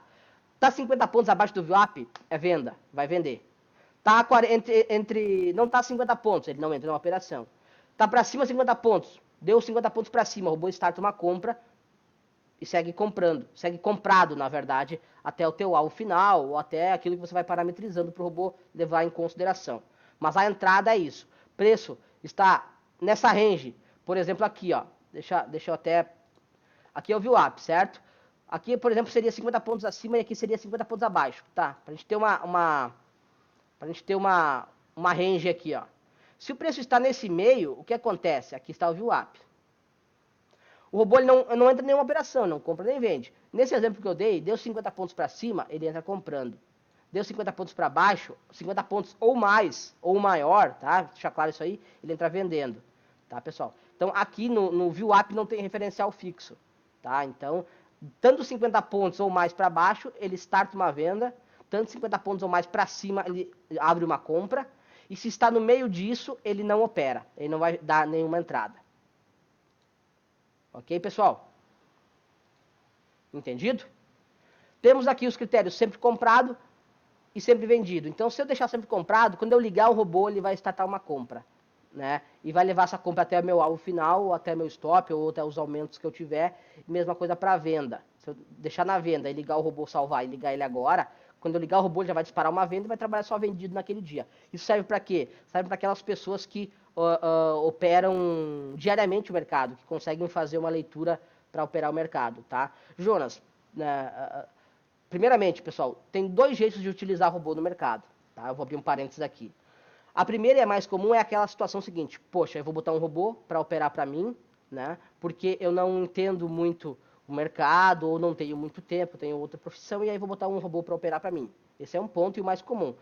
Tá 50 pontos abaixo do VWAP, é venda, vai vender. Tá não tá 50 pontos, ele não entra na operação. Tá para cima 50 pontos, deu 50 pontos para cima, o robô starta uma compra e segue comprando, segue comprado, na verdade, até o teu alvo final, ou até aquilo que você vai parametrizando para o robô levar em consideração. Mas a entrada é isso. Preço está nessa range, por exemplo, aqui, ó. Deixa eu até... Aqui é o VWAP, certo? Aqui, por exemplo, seria 50 pontos acima e aqui seria 50 pontos abaixo, tá? Pra gente ter uma range aqui, ó. Se o preço está nesse meio, o que acontece? Aqui está o VWAP. O robô ele não entra em nenhuma operação, não compra nem vende. Nesse exemplo que eu dei, deu 50 pontos para cima, ele entra comprando. Deu 50 pontos para baixo, 50 pontos ou mais, ou maior, tá? Deixa claro isso aí, ele entra vendendo, tá, pessoal? Então, aqui no VWAP não tem referencial fixo, tá? Então, tanto 50 pontos ou mais para baixo, ele starta uma venda, tanto 50 pontos ou mais para cima, ele abre uma compra, e se está no meio disso, ele não opera, ele não vai dar nenhuma entrada. Ok, pessoal? Entendido? Temos aqui os critérios sempre comprado e sempre vendido. Então, se eu deixar sempre comprado, quando eu ligar o robô, ele vai startar uma compra, né? E vai levar essa compra até o meu alvo final, ou até meu stop, ou até os aumentos que eu tiver. Mesma coisa para venda. Se eu deixar na venda e ligar o robô, salvar e ligar ele agora, quando eu ligar o robô, ele já vai disparar uma venda e vai trabalhar só vendido naquele dia. Isso serve para quê? Serve para aquelas pessoas que operam diariamente o mercado, que conseguem fazer uma leitura para operar o mercado, tá? Jonas, primeiramente, pessoal, tem dois jeitos de utilizar robô no mercado, tá? Eu vou abrir um parênteses aqui. A primeira e a mais comum é aquela situação seguinte: poxa, eu vou botar um robô para operar para mim, né? Porque eu não entendo muito o mercado, ou não tenho muito tempo, tenho outra profissão, e aí vou botar um robô para operar para mim. Esse é um ponto e o mais comum.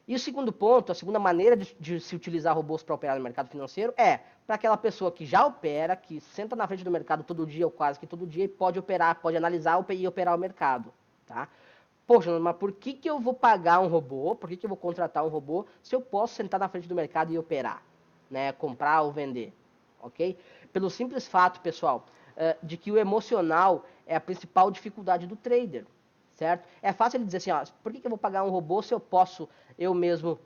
E o segundo ponto, a segunda maneira de se utilizar robôs para operar no mercado financeiro é para aquela pessoa que já opera, que senta na frente do mercado todo dia ou quase que todo dia e pode operar, pode analisar e operar o mercado, tá? Poxa, mas por que eu vou pagar um robô, por que eu vou contratar um robô se eu posso sentar na frente do mercado e operar, né? Comprar ou vender, ok? Pelo simples fato, pessoal, de que o emocional é a principal dificuldade do trader, certo? É fácil ele dizer assim, ó, por que eu vou pagar um robô se eu posso eu mesmo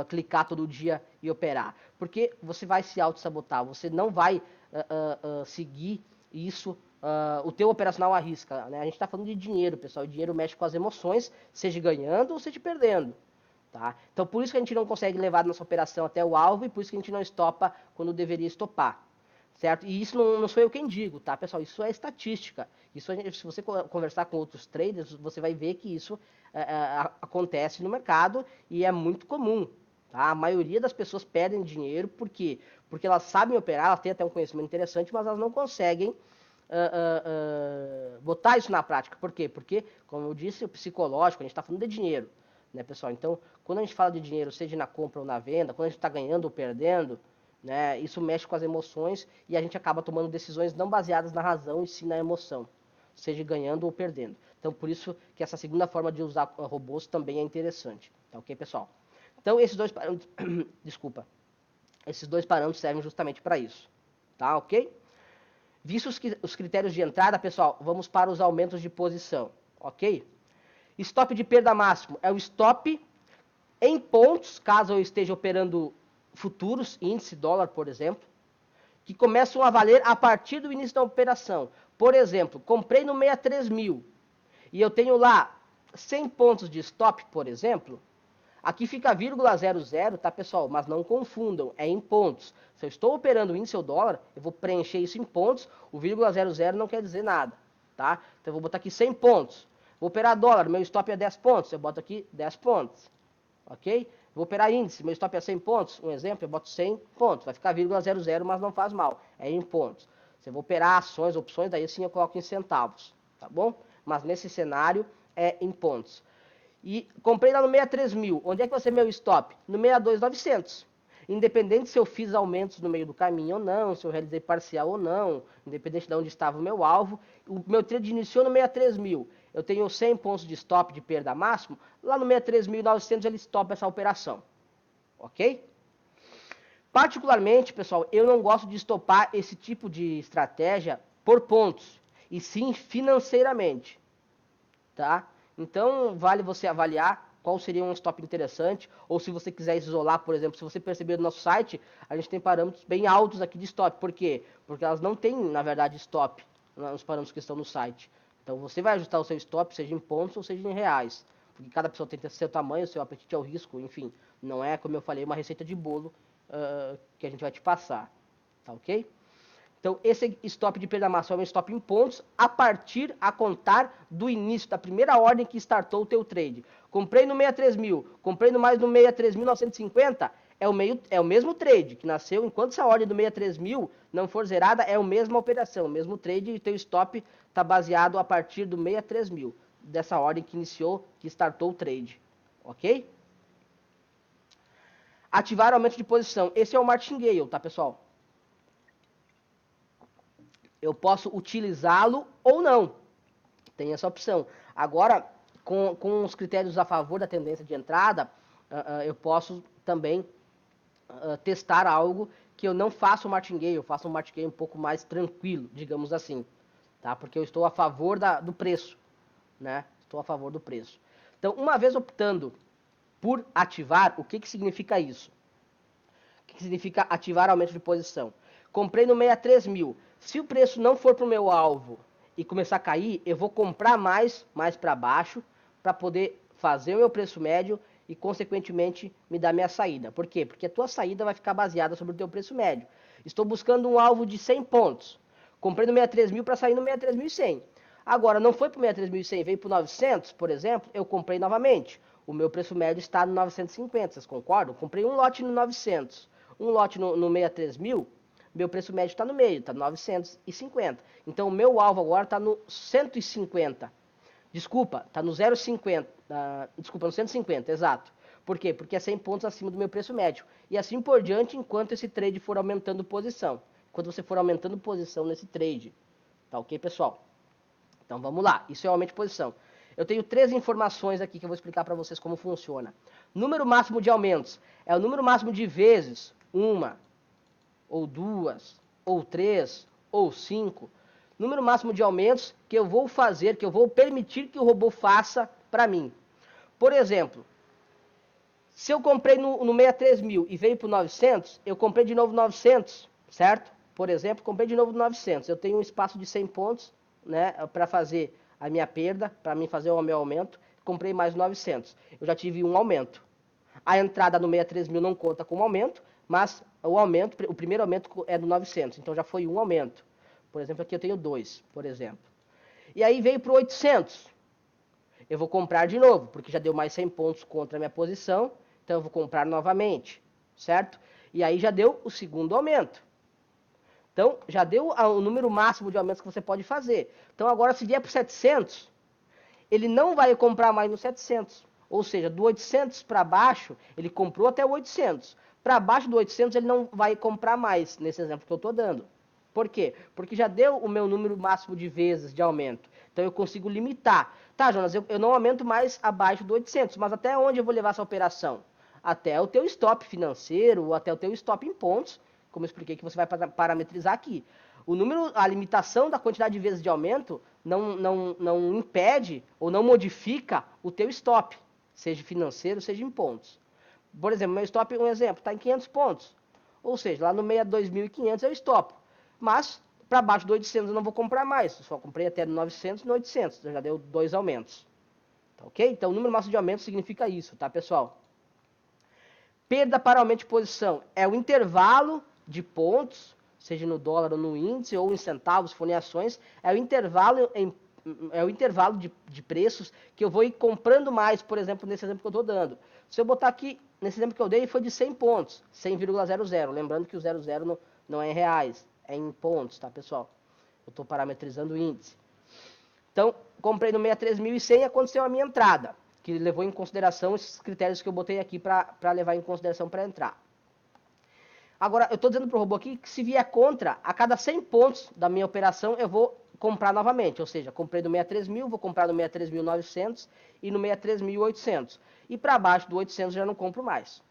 clicar todo dia e operar? Porque você vai se auto-sabotar, você não vai seguir isso, o teu operacional arrisca, né? A gente está falando de dinheiro, pessoal, o dinheiro mexe com as emoções, seja ganhando ou seja perdendo. Tá? Então, por isso que a gente não consegue levar nossa operação até o alvo e por isso que a gente não estopa quando deveria estopar. Certo? E isso não sou eu quem digo, tá, pessoal? Isso é estatística. Isso, se você conversar com outros traders, você vai ver que isso acontece no mercado e é muito comum. Tá? A maioria das pessoas perdem dinheiro porque elas sabem operar, elas têm até um conhecimento interessante, mas elas não conseguem botar isso na prática. Por quê? Porque, como eu disse, o psicológico, a gente está falando de dinheiro, né, pessoal? Então, quando a gente fala de dinheiro, seja na compra ou na venda, quando a gente está ganhando ou perdendo, né, isso mexe com as emoções e a gente acaba tomando decisões não baseadas na razão e sim na emoção, seja ganhando ou perdendo. Então, por isso que essa segunda forma de usar robôs também é interessante. Tá ok, pessoal? Então, esses dois parâmetros, desculpa, esses dois parâmetros servem justamente para isso. Tá ok? Vistos os critérios de entrada, pessoal, vamos para os aumentos de posição, ok? Stop de perda máximo é o stop em pontos, caso eu esteja operando futuros, índice dólar, por exemplo, que começam a valer a partir do início da operação. Por exemplo, comprei no 63.000 e eu tenho lá 100 pontos de stop, por exemplo. Aqui fica 0,00, tá, pessoal? Mas não confundam, é em pontos. Se eu estou operando o índice ou dólar, eu vou preencher isso em pontos. O 0,00 não quer dizer nada, tá? Então eu vou botar aqui 100 pontos. Vou operar dólar, meu stop é 10 pontos, eu boto aqui 10 pontos, ok? Vou operar índice, meu stop é 100 pontos, um exemplo, eu boto 100 pontos. Vai ficar 0,00, mas não faz mal, é em pontos. Se eu vou operar ações, opções, daí sim eu coloco em centavos, tá bom? Mas nesse cenário é em pontos. E comprei lá no 63.000. Onde é que vai ser meu stop? No 62.900. Independente se eu fiz aumentos no meio do caminho ou não, se eu realizei parcial ou não, independente de onde estava o meu alvo, o meu trade iniciou no 63.000. Eu tenho 100 pontos de stop de perda máximo, lá no 63.900 ele stopa essa operação. Ok? Particularmente, pessoal, eu não gosto de estopar esse tipo de estratégia por pontos, e sim financeiramente. Tá? Então, vale você avaliar qual seria um stop interessante, ou se você quiser isolar, por exemplo, se você perceber no nosso site, a gente tem parâmetros bem altos aqui de stop. Por quê? Porque elas não têm, na verdade, stop nos parâmetros que estão no site. Então, você vai ajustar o seu stop, seja em pontos ou seja em reais. Porque cada pessoa tem seu tamanho, seu apetite ao risco, enfim. Não é, como eu falei, uma receita de bolo que a gente vai te passar. Tá ok? Então, esse stop de perda máxima é um stop em pontos a contar do início, da primeira ordem que startou o teu trade. Comprei no 63.000, comprei no 63.950, é o mesmo trade que nasceu, enquanto essa ordem do 63.000 não for zerada, é a mesma operação, o mesmo trade, e teu stop está baseado a partir do 63.000, dessa ordem que iniciou, que startou o trade, ok? Ativar aumento de posição, esse é o martingale, tá pessoal? Eu posso utilizá-lo ou não, tem essa opção. Agora, com os critérios a favor da tendência de entrada, eu posso também testar algo que eu não faço martingale, eu faço um martingale um pouco mais tranquilo, digamos assim, tá? Porque eu estou a favor do preço, né? Estou a favor do preço. Então, uma vez optando por ativar, o que significa isso? O que significa ativar aumento de posição? Comprei no 63.000. Se o preço não for para o meu alvo e começar a cair, eu vou comprar mais para baixo, para poder fazer o meu preço médio e, consequentemente, me dar minha saída. Por quê? Porque a tua saída vai ficar baseada sobre o teu preço médio. Estou buscando um alvo de 100 pontos. Comprei no 63.000 para sair no 63.100. Agora, não foi para o 63.100, veio para o 900, por exemplo, eu comprei novamente. O meu preço médio está no 950, vocês concordam? Comprei um lote no 900, um lote no 63.000, meu preço médio está no meio, está no 950. Então, o meu alvo agora está no 150. Desculpa, está no 0,50. Desculpa, no 150, exato. Por quê? Porque é 100 pontos acima do meu preço médio. E assim por diante, enquanto esse trade for aumentando posição. Enquanto você for aumentando posição nesse trade. Tá ok, pessoal? Então, vamos lá. Isso é o aumento de posição. Eu tenho 3 informações aqui que eu vou explicar para vocês como funciona. Número máximo de aumentos. É o número máximo de vezes, uma, ou 2, ou 3, ou 5. Número máximo de aumentos que eu vou fazer, que eu vou permitir que o robô faça para mim. Por exemplo, se eu comprei no 63.000 e veio para o 900, eu comprei de novo 900, certo? Por exemplo, comprei de novo 900. Eu tenho um espaço de 100 pontos, né, para fazer a minha perda, para mim fazer o meu aumento. Comprei mais 900. Eu já tive um aumento. A entrada no 63.000 não conta como aumento, mas o primeiro aumento é do 900, então já foi um aumento. Por exemplo, aqui eu tenho 2, por exemplo. E aí veio para o 800. Eu vou comprar de novo, porque já deu mais 100 pontos contra a minha posição, então eu vou comprar novamente, certo? E aí já deu o segundo aumento. Então, já deu o número máximo de aumentos que você pode fazer. Então, agora, se vier para 700, ele não vai comprar mais no 700. Ou seja, do 800 para baixo, ele comprou até o 800. Para baixo do 800, ele não vai comprar mais, nesse exemplo que eu estou dando. Por quê? Porque já deu o meu número máximo de vezes de aumento. Então, eu consigo limitar. Tá, Jonas, eu não aumento mais abaixo do 800, mas até onde eu vou levar essa operação? Até o teu stop financeiro, ou até o teu stop em pontos, como eu expliquei que você vai parametrizar aqui. A limitação da quantidade de vezes de aumento não impede ou não modifica o teu stop, seja financeiro, seja em pontos. Por exemplo, meu stop, um exemplo, está em 500 pontos. Ou seja, lá no 62.500 eu stop. Mas, para baixo do 800 eu não vou comprar mais. Eu só comprei até no 900 e no 800. Já deu 2 aumentos. Tá ok? Então, o número máximo de aumentos significa isso, tá, pessoal? Perda para aumento de posição é o intervalo de pontos, seja no dólar ou no índice, ou em centavos, se for em ações, é o intervalo de preços que eu vou ir comprando mais, por exemplo, nesse exemplo que eu estou dando. Se eu botar aqui, nesse exemplo que eu dei, foi de 100 pontos, 100,00. Lembrando que o 00 não é em reais, é em pontos, tá, pessoal? Eu estou parametrizando o índice. Então, comprei no 63.100 e aconteceu a minha entrada, que levou em consideração esses critérios que eu botei aqui para levar em consideração para entrar. Agora, eu estou dizendo para o robô aqui que se vier contra, a cada 100 pontos da minha operação, eu vou comprar novamente. Ou seja, comprei no 63.000, vou comprar no 63.900 e no 63.800. E para baixo do 800 já não compro mais.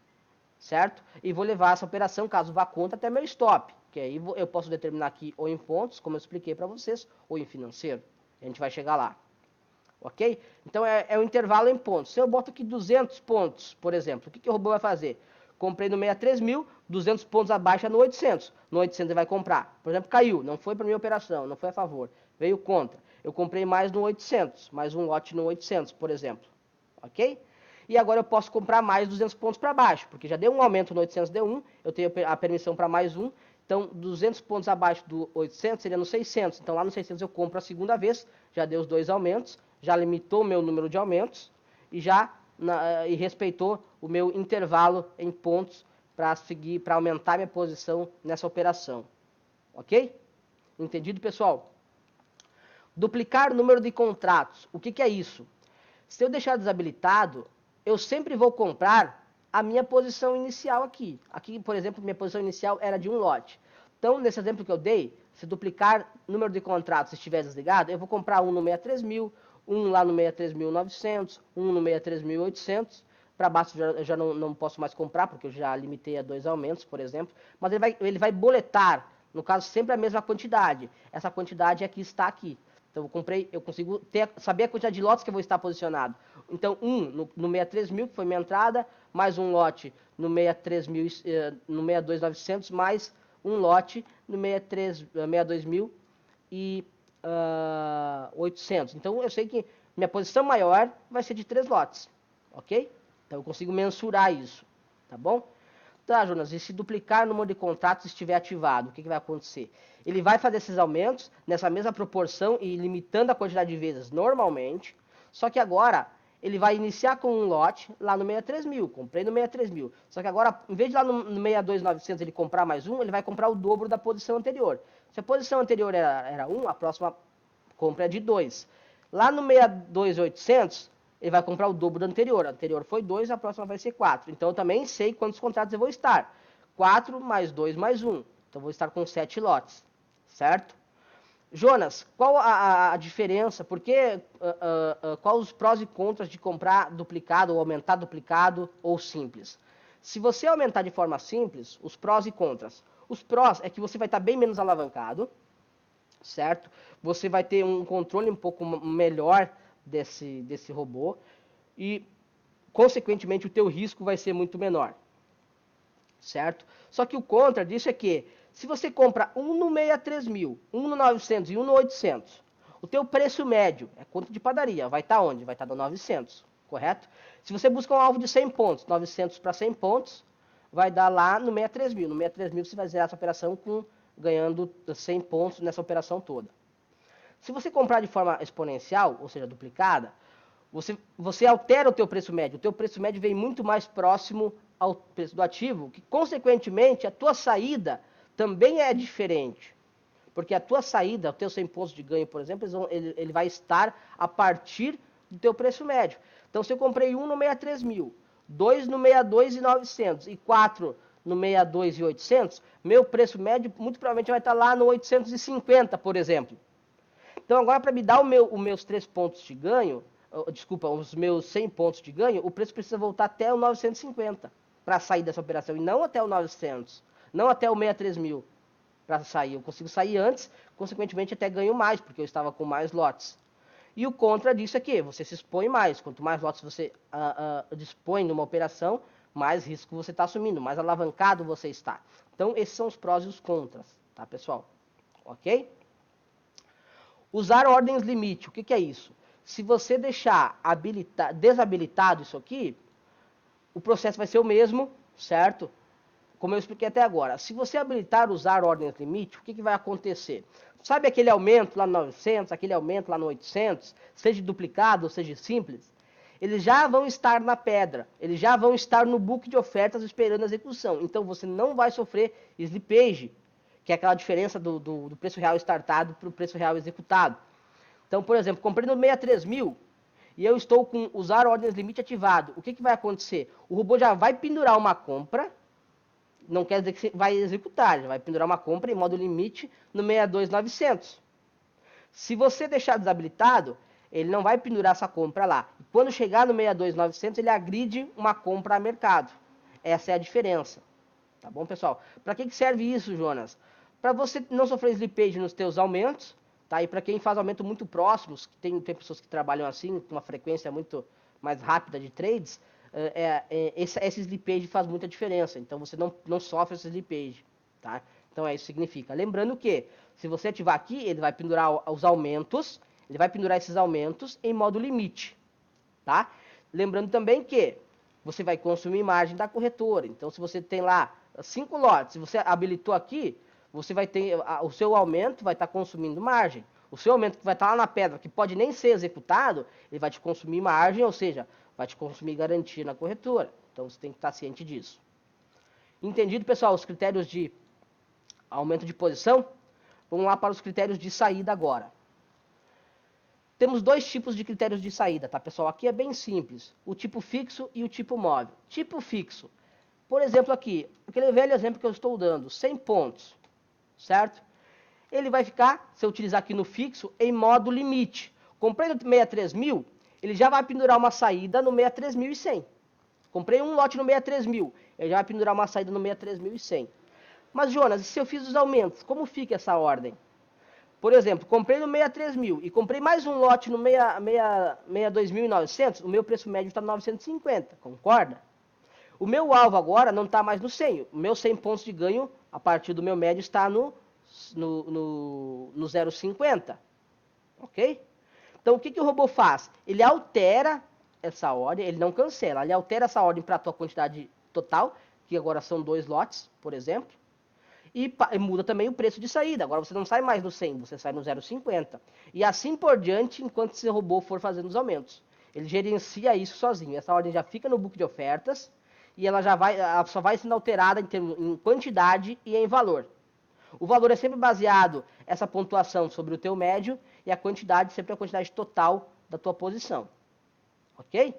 Certo? E vou levar essa operação, caso vá contra, até meu stop. Que aí eu posso determinar aqui ou em pontos, como eu expliquei para vocês, ou em financeiro. A gente vai chegar lá. Ok? Então é o intervalo em pontos. Se eu boto aqui 200 pontos, por exemplo, o que o robô vai fazer? Comprei no 63.000, 200 pontos abaixo é no 800. No 800 ele vai comprar. Por exemplo, caiu, não foi para minha operação, não foi a favor, veio contra. Eu comprei mais no 800, mais um lote no 800, por exemplo. Ok? E agora eu posso comprar mais 200 pontos para baixo, porque já deu um aumento no 800, deu 1, eu tenho a permissão para mais um. Então, 200 pontos abaixo do 800 seria no 600. Então, lá no 600 eu compro a segunda vez, já deu os 2 aumentos, já limitou o meu número de aumentos e já respeitou o meu intervalo em pontos para aumentar minha posição nessa operação. Ok? Entendido, pessoal? Duplicar o número de contratos. O que é isso? Se eu deixar desabilitado, eu sempre vou comprar a minha posição inicial aqui. Aqui, por exemplo, minha posição inicial era de um lote. Então, nesse exemplo que eu dei, se duplicar o número de contratos estiver desligado, eu vou comprar um no 63.000, um lá no 63.900, um no 63.800. Para baixo eu já não posso mais comprar, porque eu já limitei a 2 aumentos, por exemplo. Mas ele vai boletar, no caso, sempre a mesma quantidade. Essa quantidade aqui está aqui. Então, eu consigo saber a quantidade de lotes que eu vou estar posicionado. Então, no 63.000, que foi minha entrada, mais um lote no 63.000, no 62.900, mais um lote no 62.800. Então, eu sei que minha posição maior vai ser de 3 lotes, ok? Então, eu consigo mensurar isso, tá bom? Tá, Jonas, e se duplicar o número de contratos estiver ativado, o que vai acontecer? Ele vai fazer esses aumentos nessa mesma proporção e limitando a quantidade de vezes normalmente, só que agora ele vai iniciar com um lote lá no 63.000, comprei no 63.000, só que agora, em vez de lá no 62.900 ele comprar mais um, ele vai comprar o dobro da posição anterior. Se a posição anterior era 1, a próxima compra é de 2. Lá no 62.800, ele vai comprar o dobro do anterior. A anterior foi 2, a próxima vai ser 4. Então, eu também sei quantos contratos eu vou estar. 4 mais 2 mais 1. Então, eu vou estar com 7 lotes. Certo? Jonas, qual a diferença? Quais os prós e contras de comprar duplicado ou aumentar duplicado ou simples? Se você aumentar de forma simples, os prós e contras. Os prós é que você vai estar bem menos alavancado, certo? Você vai ter um controle um pouco melhor desse robô e, consequentemente, o teu risco vai ser muito menor, certo? Só que o contra disso é que, se você compra um no 63.000, um no 900 e um no 800, o teu preço médio, é conta de padaria, vai estar onde? Vai estar no 900, correto? Se você busca um alvo de 100 pontos, 900 para 100 pontos, vai dar lá no 63.000. No 63.000 você vai zerar essa operação ganhando 100 pontos nessa operação toda. Se você comprar de forma exponencial, ou seja, duplicada, você altera o teu preço médio. O teu preço médio vem muito mais próximo ao preço do ativo, que, consequentemente, a tua saída também é diferente. Porque a tua saída, o teu 100 pontos de ganho, por exemplo, ele vai estar a partir do teu preço médio. Então, se eu comprei um no 63.000, 2 no 62.900 e 4 no 62.800, meu preço médio muito provavelmente vai estar lá no 850, por exemplo. Então, agora, para me dar os meus 3 pontos de ganho, desculpa, os meus 100 pontos de ganho, o preço precisa voltar até o 950 para sair dessa operação, e não até o 900, não até o 63.000 para sair. Eu consigo sair antes, consequentemente até ganho mais, porque eu estava com mais lotes. E o contra disso é que você se expõe mais. Quanto mais lotes você dispõe numa operação, mais risco você está assumindo, mais alavancado você está. Então, esses são os prós e os contras, tá, pessoal? Ok? Usar ordens limite, o que é isso? Se você deixar desabilitado isso aqui, o processo vai ser o mesmo, certo? Como eu expliquei até agora. Se você habilitar usar ordens limite, o que vai acontecer? Sabe aquele aumento lá no 900, aquele aumento lá no 800, seja duplicado ou seja simples? Eles já vão estar na pedra, eles já vão estar no book de ofertas esperando a execução. Então, você não vai sofrer slippage, que é aquela diferença do preço real startado para o preço real executado. Então, por exemplo, comprei no 63.000 e eu estou com usar ordens limite ativado. O que vai acontecer? O robô já vai pendurar uma compra, não quer dizer que vai executar, já vai pendurar uma compra em modo limite no 62.900. Se você deixar desabilitado, ele não vai pendurar essa compra lá. E quando chegar no 62.900, ele agride uma compra a mercado. Essa é a diferença. Tá bom, pessoal? Para que serve isso, Jonas? Para você não sofrer slippage nos teus aumentos, tá? E para quem faz aumento muito próximos, tem pessoas que trabalham assim, com uma frequência muito mais rápida de trades, esse slippage faz muita diferença. Então, você não sofre esse slippage, tá? Então, é isso que significa. Lembrando que, se você ativar aqui, ele vai pendurar os aumentos, ele vai pendurar esses aumentos em modo limite, tá? Lembrando também que você vai consumir margem da corretora. Então, se você tem lá 5 lotes, se você habilitou aqui, você vai ter o seu aumento vai estar consumindo margem. O seu aumento que vai estar lá na pedra, que pode nem ser executado, ele vai te consumir margem, ou seja, vai te consumir garantia na corretora. Então, você tem que estar ciente disso. Entendido, pessoal, os critérios de aumento de posição? Vamos lá para os critérios de saída agora. Temos dois tipos de critérios de saída, tá, pessoal? Aqui é bem simples, o tipo fixo e o tipo móvel. Tipo fixo, por exemplo aqui, aquele velho exemplo que eu estou dando, 100 pontos, certo? Ele vai ficar, se eu utilizar aqui no fixo, em modo limite. Comprei no 63.000, ele já vai pendurar uma saída no 63.100. Comprei um lote no 63.000, ele já vai pendurar uma saída no 63.100. Mas, Jonas, e se eu fiz os aumentos, como fica essa ordem? Por exemplo, comprei no 63.000 e comprei mais um lote no 62.900, o meu preço médio está 950, concorda? O meu alvo agora não está mais no 100, o meu 100 pontos de ganho, a partir do meu médio, está no 0,50, ok? Então, o que o robô faz? Ele altera essa ordem, ele não cancela, ele altera essa ordem para a tua quantidade total, que agora são 2 lotes, por exemplo, e muda também o preço de saída. Agora você não sai mais no 100, você sai no 0,50. E assim por diante, enquanto esse robô for fazendo os aumentos. Ele gerencia isso sozinho. Essa ordem já fica no book de ofertas e ela só vai sendo alterada em quantidade e em valor. O valor é sempre baseado, essa pontuação, sobre o teu médio, e a quantidade sempre a quantidade total da tua posição. Ok?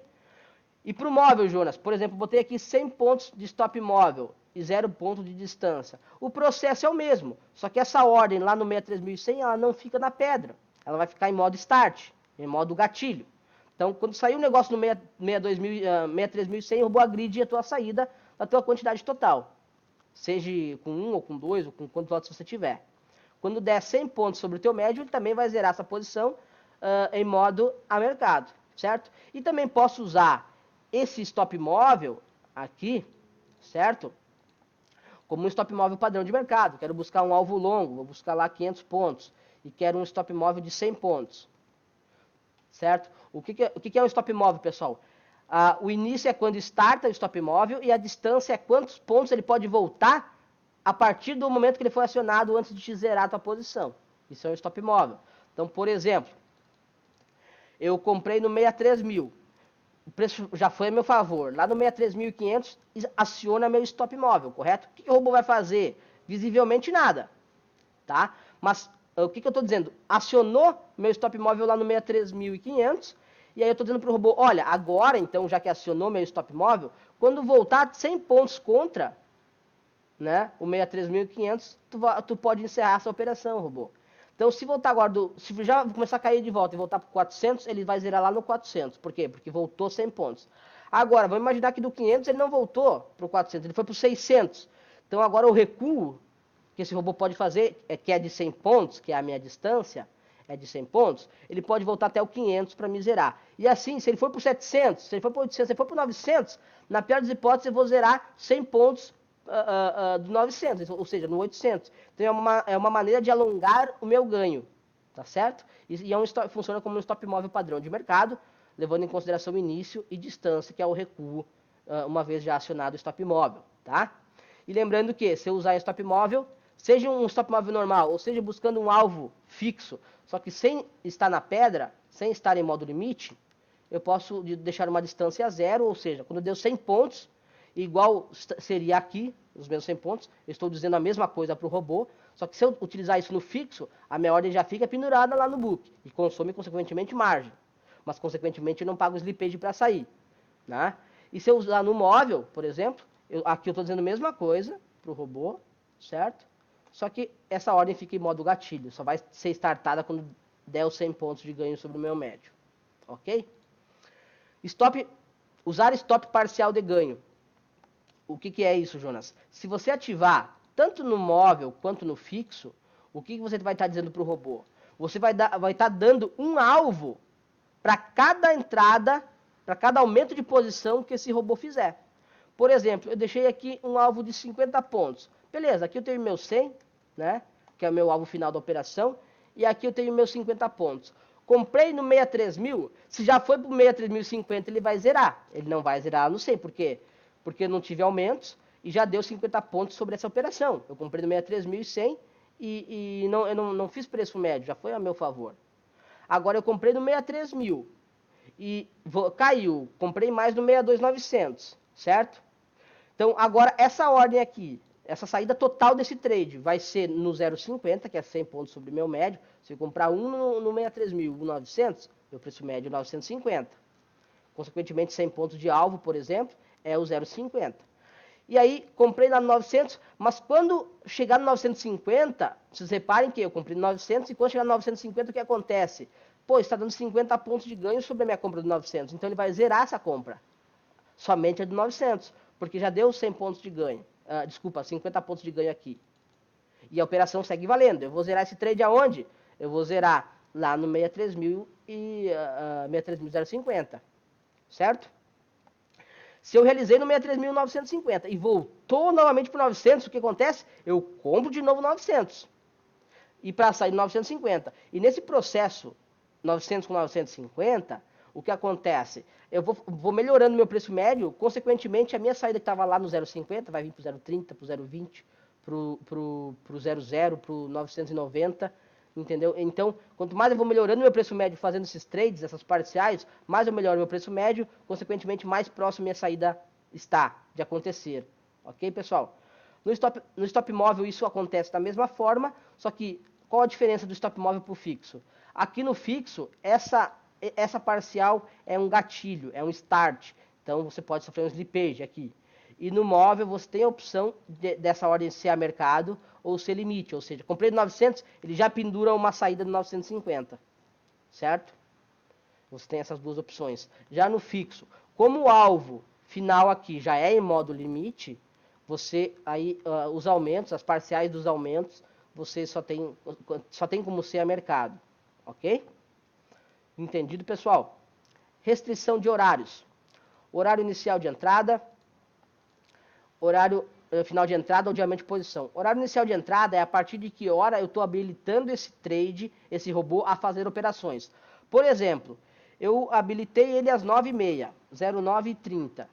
E para o móvel, Jonas, por exemplo, botei aqui 100 pontos de stop móvel e 0 ponto de distância. O processo é o mesmo, só que essa ordem lá no 63.100, ela não fica na pedra. Ela vai ficar em modo start, em modo gatilho. Então, quando sair um negócio no 63.100, o robô agride a tua saída da tua quantidade total. Seja com 1 ou com 2 ou com quantos lotes você tiver. Quando der 100 pontos sobre o teu médio, ele também vai zerar essa posição em modo a mercado, certo? E também posso usar esse stop móvel aqui, certo? Como um stop móvel padrão de mercado. Quero buscar um alvo longo, vou buscar lá 500 pontos. E quero um stop móvel de 100 pontos. Certo? O que é um stop móvel, pessoal? O início é quando starta o stop móvel e a distância é quantos pontos ele pode voltar a partir do momento que ele foi acionado antes de te zerar a tua posição. Isso é um stop móvel. Então, por exemplo, eu comprei no 63.000. O preço já foi a meu favor. Lá no 63.500, aciona meu stop móvel, correto? O que o robô vai fazer? Visivelmente nada, tá? Mas o que eu estou dizendo? Acionou meu stop móvel lá no 63.500, e aí eu estou dizendo para o robô, olha, agora então, já que acionou meu stop móvel, quando voltar 100 pontos contra, né, o 63.500, tu pode encerrar essa operação, robô. Então, se voltar agora, se já começar a cair de volta e voltar para 400, ele vai zerar lá no 400. Por quê? Porque voltou 100 pontos. Agora, vamos imaginar que do 500 ele não voltou para o 400, ele foi para o 600. Então, agora o recuo que esse robô pode fazer, que é de 100 pontos, que é a minha distância, é de 100 pontos, ele pode voltar até o 500 para me zerar. E assim, se ele for para o 700, se ele for para o 800, se ele for para o 900, na pior das hipóteses, eu vou zerar 100 pontos do 900, ou seja, no 800. Então é uma maneira de alongar o meu ganho, tá certo? E funciona como um stop móvel padrão de mercado, levando em consideração o início e distância, que é o recuo, uma vez já acionado o stop móvel, tá? E lembrando que, se eu usar stop móvel, seja um stop móvel normal, ou seja, buscando um alvo fixo, só que sem estar na pedra, sem estar em modo limite, eu posso deixar uma distância zero, ou seja, quando deu 100 pontos, igual seria aqui, os meus 100 pontos, eu estou dizendo a mesma coisa para o robô, só que se eu utilizar isso no fixo, a minha ordem já fica pendurada lá no book, e consome, consequentemente, margem. Mas, consequentemente, eu não pago slippage para sair. Né? E se eu usar no móvel, por exemplo, aqui eu estou dizendo a mesma coisa para o robô, certo? Só que essa ordem fica em modo gatilho, só vai ser startada quando der os 100 pontos de ganho sobre o meu médio. Ok? Usar stop parcial de ganho. O que é isso, Jonas? Se você ativar tanto no móvel quanto no fixo, o que você vai estar dizendo para o robô? Você vai estar dando um alvo para cada entrada, para cada aumento de posição que esse robô fizer. Por exemplo, eu deixei aqui um alvo de 50 pontos. Beleza, aqui eu tenho meu 100, né, que é o meu alvo final da operação, e aqui eu tenho meus 50 pontos. Comprei no 63.000, se já foi para o 63.050, ele vai zerar. Ele não vai zerar no 100, por quê? Porque eu não tive aumentos e já deu 50 pontos sobre essa operação. Eu comprei no 63.100 e eu não fiz preço médio, já foi a meu favor. Agora eu comprei no 63.000 e caiu, comprei mais no 62.900, certo? Então, agora, essa ordem aqui, essa saída total desse trade vai ser no 0,50, que é 100 pontos sobre meu médio. Se eu comprar um no 63.900, meu preço médio é 950. Consequentemente, 100 pontos de alvo, por exemplo, é o 0,50. E aí, comprei lá no 900, mas quando chegar no 950, vocês reparem que eu comprei no 900 e quando chegar no 950, o que acontece? Pô, está dando 50 pontos de ganho sobre a minha compra do 900, então ele vai zerar essa compra. Somente a do 900, porque já deu 100 pontos de ganho. Desculpa, 50 pontos de ganho aqui. E a operação segue valendo. Eu vou zerar esse trade aonde? Eu vou zerar lá no 63.000 e 63.050, certo? Se eu realizei no 63.950 e voltou novamente para 900, o que acontece? Eu compro de novo 900 e para sair 950. E nesse processo 900 com 950, o que acontece? Eu vou melhorando meu preço médio, consequentemente a minha saída que estava lá no 0,50 vai vir para o 0,30, para o 0,20, para o 0,0, para o 990, entendeu? Então, quanto mais eu vou melhorando meu preço médio fazendo esses trades, essas parciais, mais eu melhoro meu preço médio, consequentemente mais próximo minha saída está de acontecer. Ok, pessoal? No stop móvel isso acontece da mesma forma, só que qual a diferença do stop móvel para o fixo? Aqui no fixo, essa parcial é um gatilho, é um start. Então você pode sofrer um slippage aqui. E no móvel você tem a opção dessa ordem ser a mercado ou ser limite. Ou seja, comprei no 900, ele já pendura uma saída no 950. Certo? Você tem essas duas opções. Já no fixo, como o alvo final aqui já é em modo limite, você aí os aumentos, as parciais dos aumentos, você só tem como ser a mercado. Ok? Entendido, pessoal? Restrição de horários. Horário inicial de entrada, horário final de entrada ou diamante de posição. Horário inicial de entrada é a partir de que hora eu estou habilitando esse trade, esse robô, a fazer operações. Por exemplo, eu habilitei ele às 9h30, 09h30,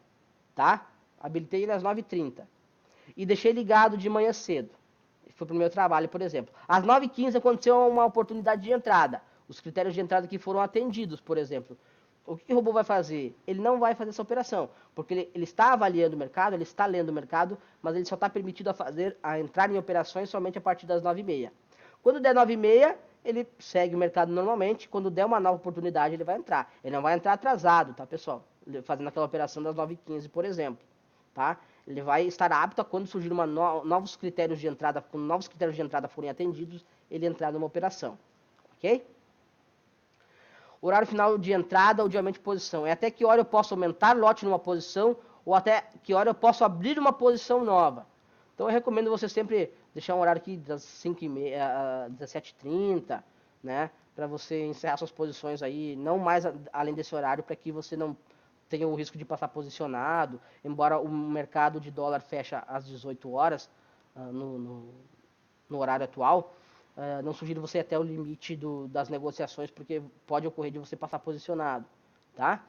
tá? Habilitei ele às 9h30 e deixei ligado de manhã cedo. Foi para o meu trabalho, por exemplo. Às 9h15 aconteceu uma oportunidade de entrada. Os critérios de entrada que foram atendidos, por exemplo. O que o robô vai fazer? Ele não vai fazer essa operação, porque ele está avaliando o mercado, ele está lendo o mercado, mas ele só está permitido a entrar em operações somente a partir das 9h30. Quando der 9h30, ele segue o mercado normalmente. Quando der uma nova oportunidade, ele vai entrar. Ele não vai entrar atrasado, tá, pessoal? Fazendo aquela operação das 9h15, por exemplo. Tá? Ele vai estar apto a quando surgir novos critérios de entrada, quando novos critérios de entrada forem atendidos, ele entrar numa operação. Ok? Horário final de entrada ou diamante de posição. É até que hora eu posso aumentar lote numa posição ou até que hora eu posso abrir uma posição nova. Então eu recomendo você sempre deixar um horário aqui das 5h30 a 17h30, né? Para você encerrar suas posições aí, não mais além desse horário, para que você não tenha o risco de passar posicionado, embora o mercado de dólar fecha às 18 horas no horário atual, não sugiro você ir até o limite das negociações, porque pode ocorrer de você passar posicionado, tá?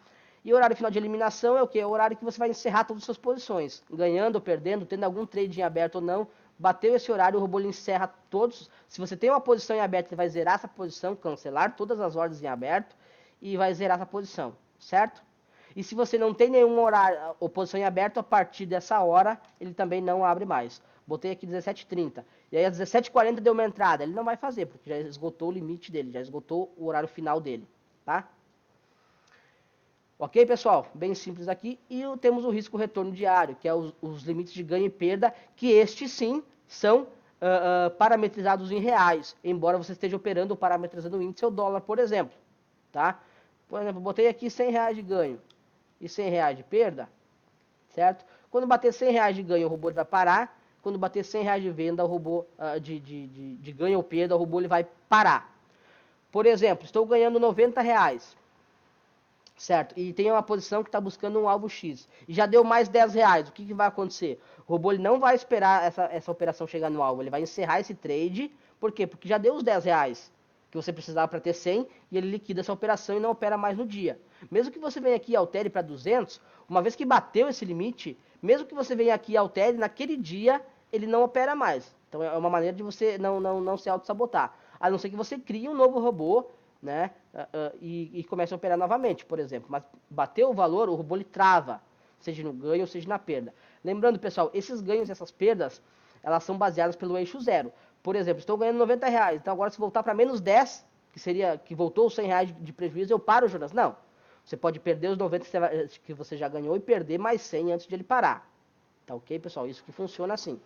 E o horário final de eliminação é o quê? É o horário que você vai encerrar todas as suas posições, ganhando ou perdendo, tendo algum trade em aberto ou não. Bateu esse horário, o robô encerra todos. Se você tem uma posição em aberto, ele vai zerar essa posição, cancelar todas as ordens em aberto e vai zerar essa posição, certo? E se você não tem nenhum horário ou posição em aberto, a partir dessa hora, ele também não abre mais. Botei aqui 17h30. E aí às 17h40 deu uma entrada. Ele não vai fazer, porque já esgotou o limite dele, já esgotou o horário final dele, tá? Ok, pessoal? Bem simples aqui. E temos o risco retorno diário, que é os limites de ganho e perda, que estes sim são parametrizados em reais, embora você esteja operando ou parametrizando o índice ou dólar, por exemplo. Tá? Por exemplo, botei aqui R$100 de ganho e R$100 de perda, certo? Quando bater R$100 de ganho, o robô vai parar. Quando bater R$100 de venda, o robô de ganho ou perda, o robô ele vai parar. Por exemplo, estou ganhando R$90, certo? E tem uma posição que está buscando um alvo X. E já deu mais R$10. O que vai acontecer? O robô ele não vai esperar essa operação chegar no alvo. Ele vai encerrar esse trade. Por quê? Porque já deu os R$10 que você precisava para ter 100 e ele liquida essa operação e não opera mais no dia. Mesmo que você venha aqui e altere para 200, uma vez que bateu esse limite, mesmo que você venha aqui e altere, naquele dia ele não opera mais. Então é uma maneira de você não se auto-sabotar. A não ser que você crie um novo robô, né, e comece a operar novamente, por exemplo. Mas bateu o valor, o robô ele trava. seja no ganho ou seja na perda. Lembrando, pessoal, esses ganhos e essas perdas, elas são baseadas pelo eixo zero. Por exemplo, estou ganhando R$90, então agora se voltar para menos 10, que voltou os R$100 de prejuízo, eu paro, Jonas? Não. Você pode perder os 90 que você já ganhou e perder mais 100 antes de ele parar. Tá ok, pessoal? Isso que funciona assim.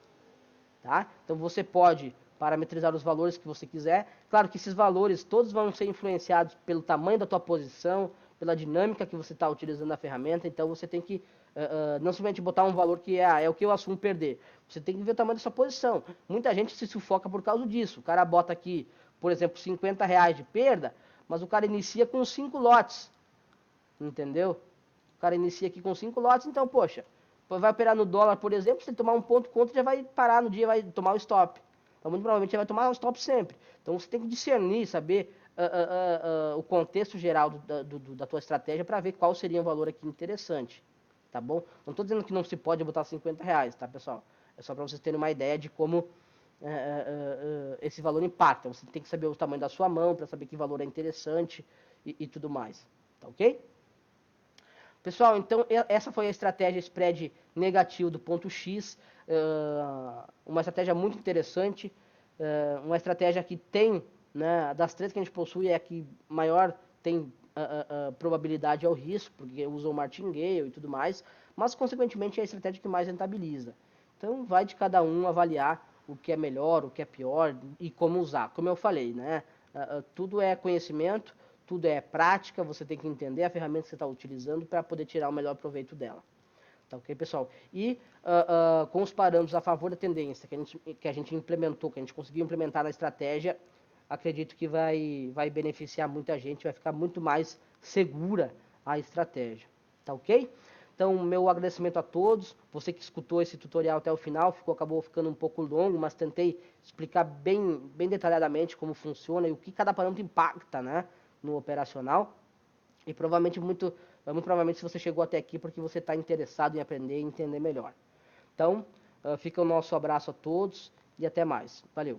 Tá? Então você pode parametrizar os valores que você quiser. Claro que esses valores todos vão ser influenciados pelo tamanho da tua posição, pela dinâmica que você está utilizando a ferramenta. Então você tem que não simplesmente botar um valor que é o que eu assumo perder. Você tem que ver o tamanho da sua posição. Muita gente se sufoca por causa disso. O cara bota aqui, por exemplo, R$50 de perda, mas o cara inicia com 5 lotes. Entendeu? O cara inicia aqui com 5 lotes, então, poxa, vai operar no dólar, por exemplo, se ele tomar um ponto contra, já vai parar no dia, vai tomar o stop. Então, muito provavelmente, ele vai tomar o stop sempre. Então, você tem que discernir, saber o contexto geral da tua estratégia para ver qual seria um valor aqui interessante. Tá bom? Não estou dizendo que não se pode botar R$50, tá, pessoal? É só para vocês terem uma ideia de como esse valor impacta. Você tem que saber o tamanho da sua mão para saber que valor é interessante e tudo mais. Tá ok? Pessoal, então essa foi a estratégia spread negativo do ponto X, uma estratégia muito interessante, uma estratégia que tem, né, das três que a gente possui, é a que maior tem probabilidade ao risco, porque usa o martingale e tudo mais, mas consequentemente é a estratégia que mais rentabiliza. Então vai de cada um avaliar o que é melhor, o que é pior e como usar. Como eu falei, né, tudo é conhecimento, tudo é prática, você tem que entender a ferramenta que você está utilizando para poder tirar o melhor proveito dela. Tá ok, pessoal? E com os parâmetros a favor da tendência que a gente implementou, que a gente conseguiu implementar na estratégia, acredito que vai beneficiar muita gente, vai ficar muito mais segura a estratégia. Tá ok? Então, meu agradecimento a todos. Você que escutou esse tutorial até o final, acabou ficando um pouco longo, mas tentei explicar bem detalhadamente como funciona e o que cada parâmetro impacta, né, no operacional. E muito provavelmente se você chegou até aqui porque você está interessado em aprender e entender melhor. Então, fica o nosso abraço a todos e até mais. Valeu!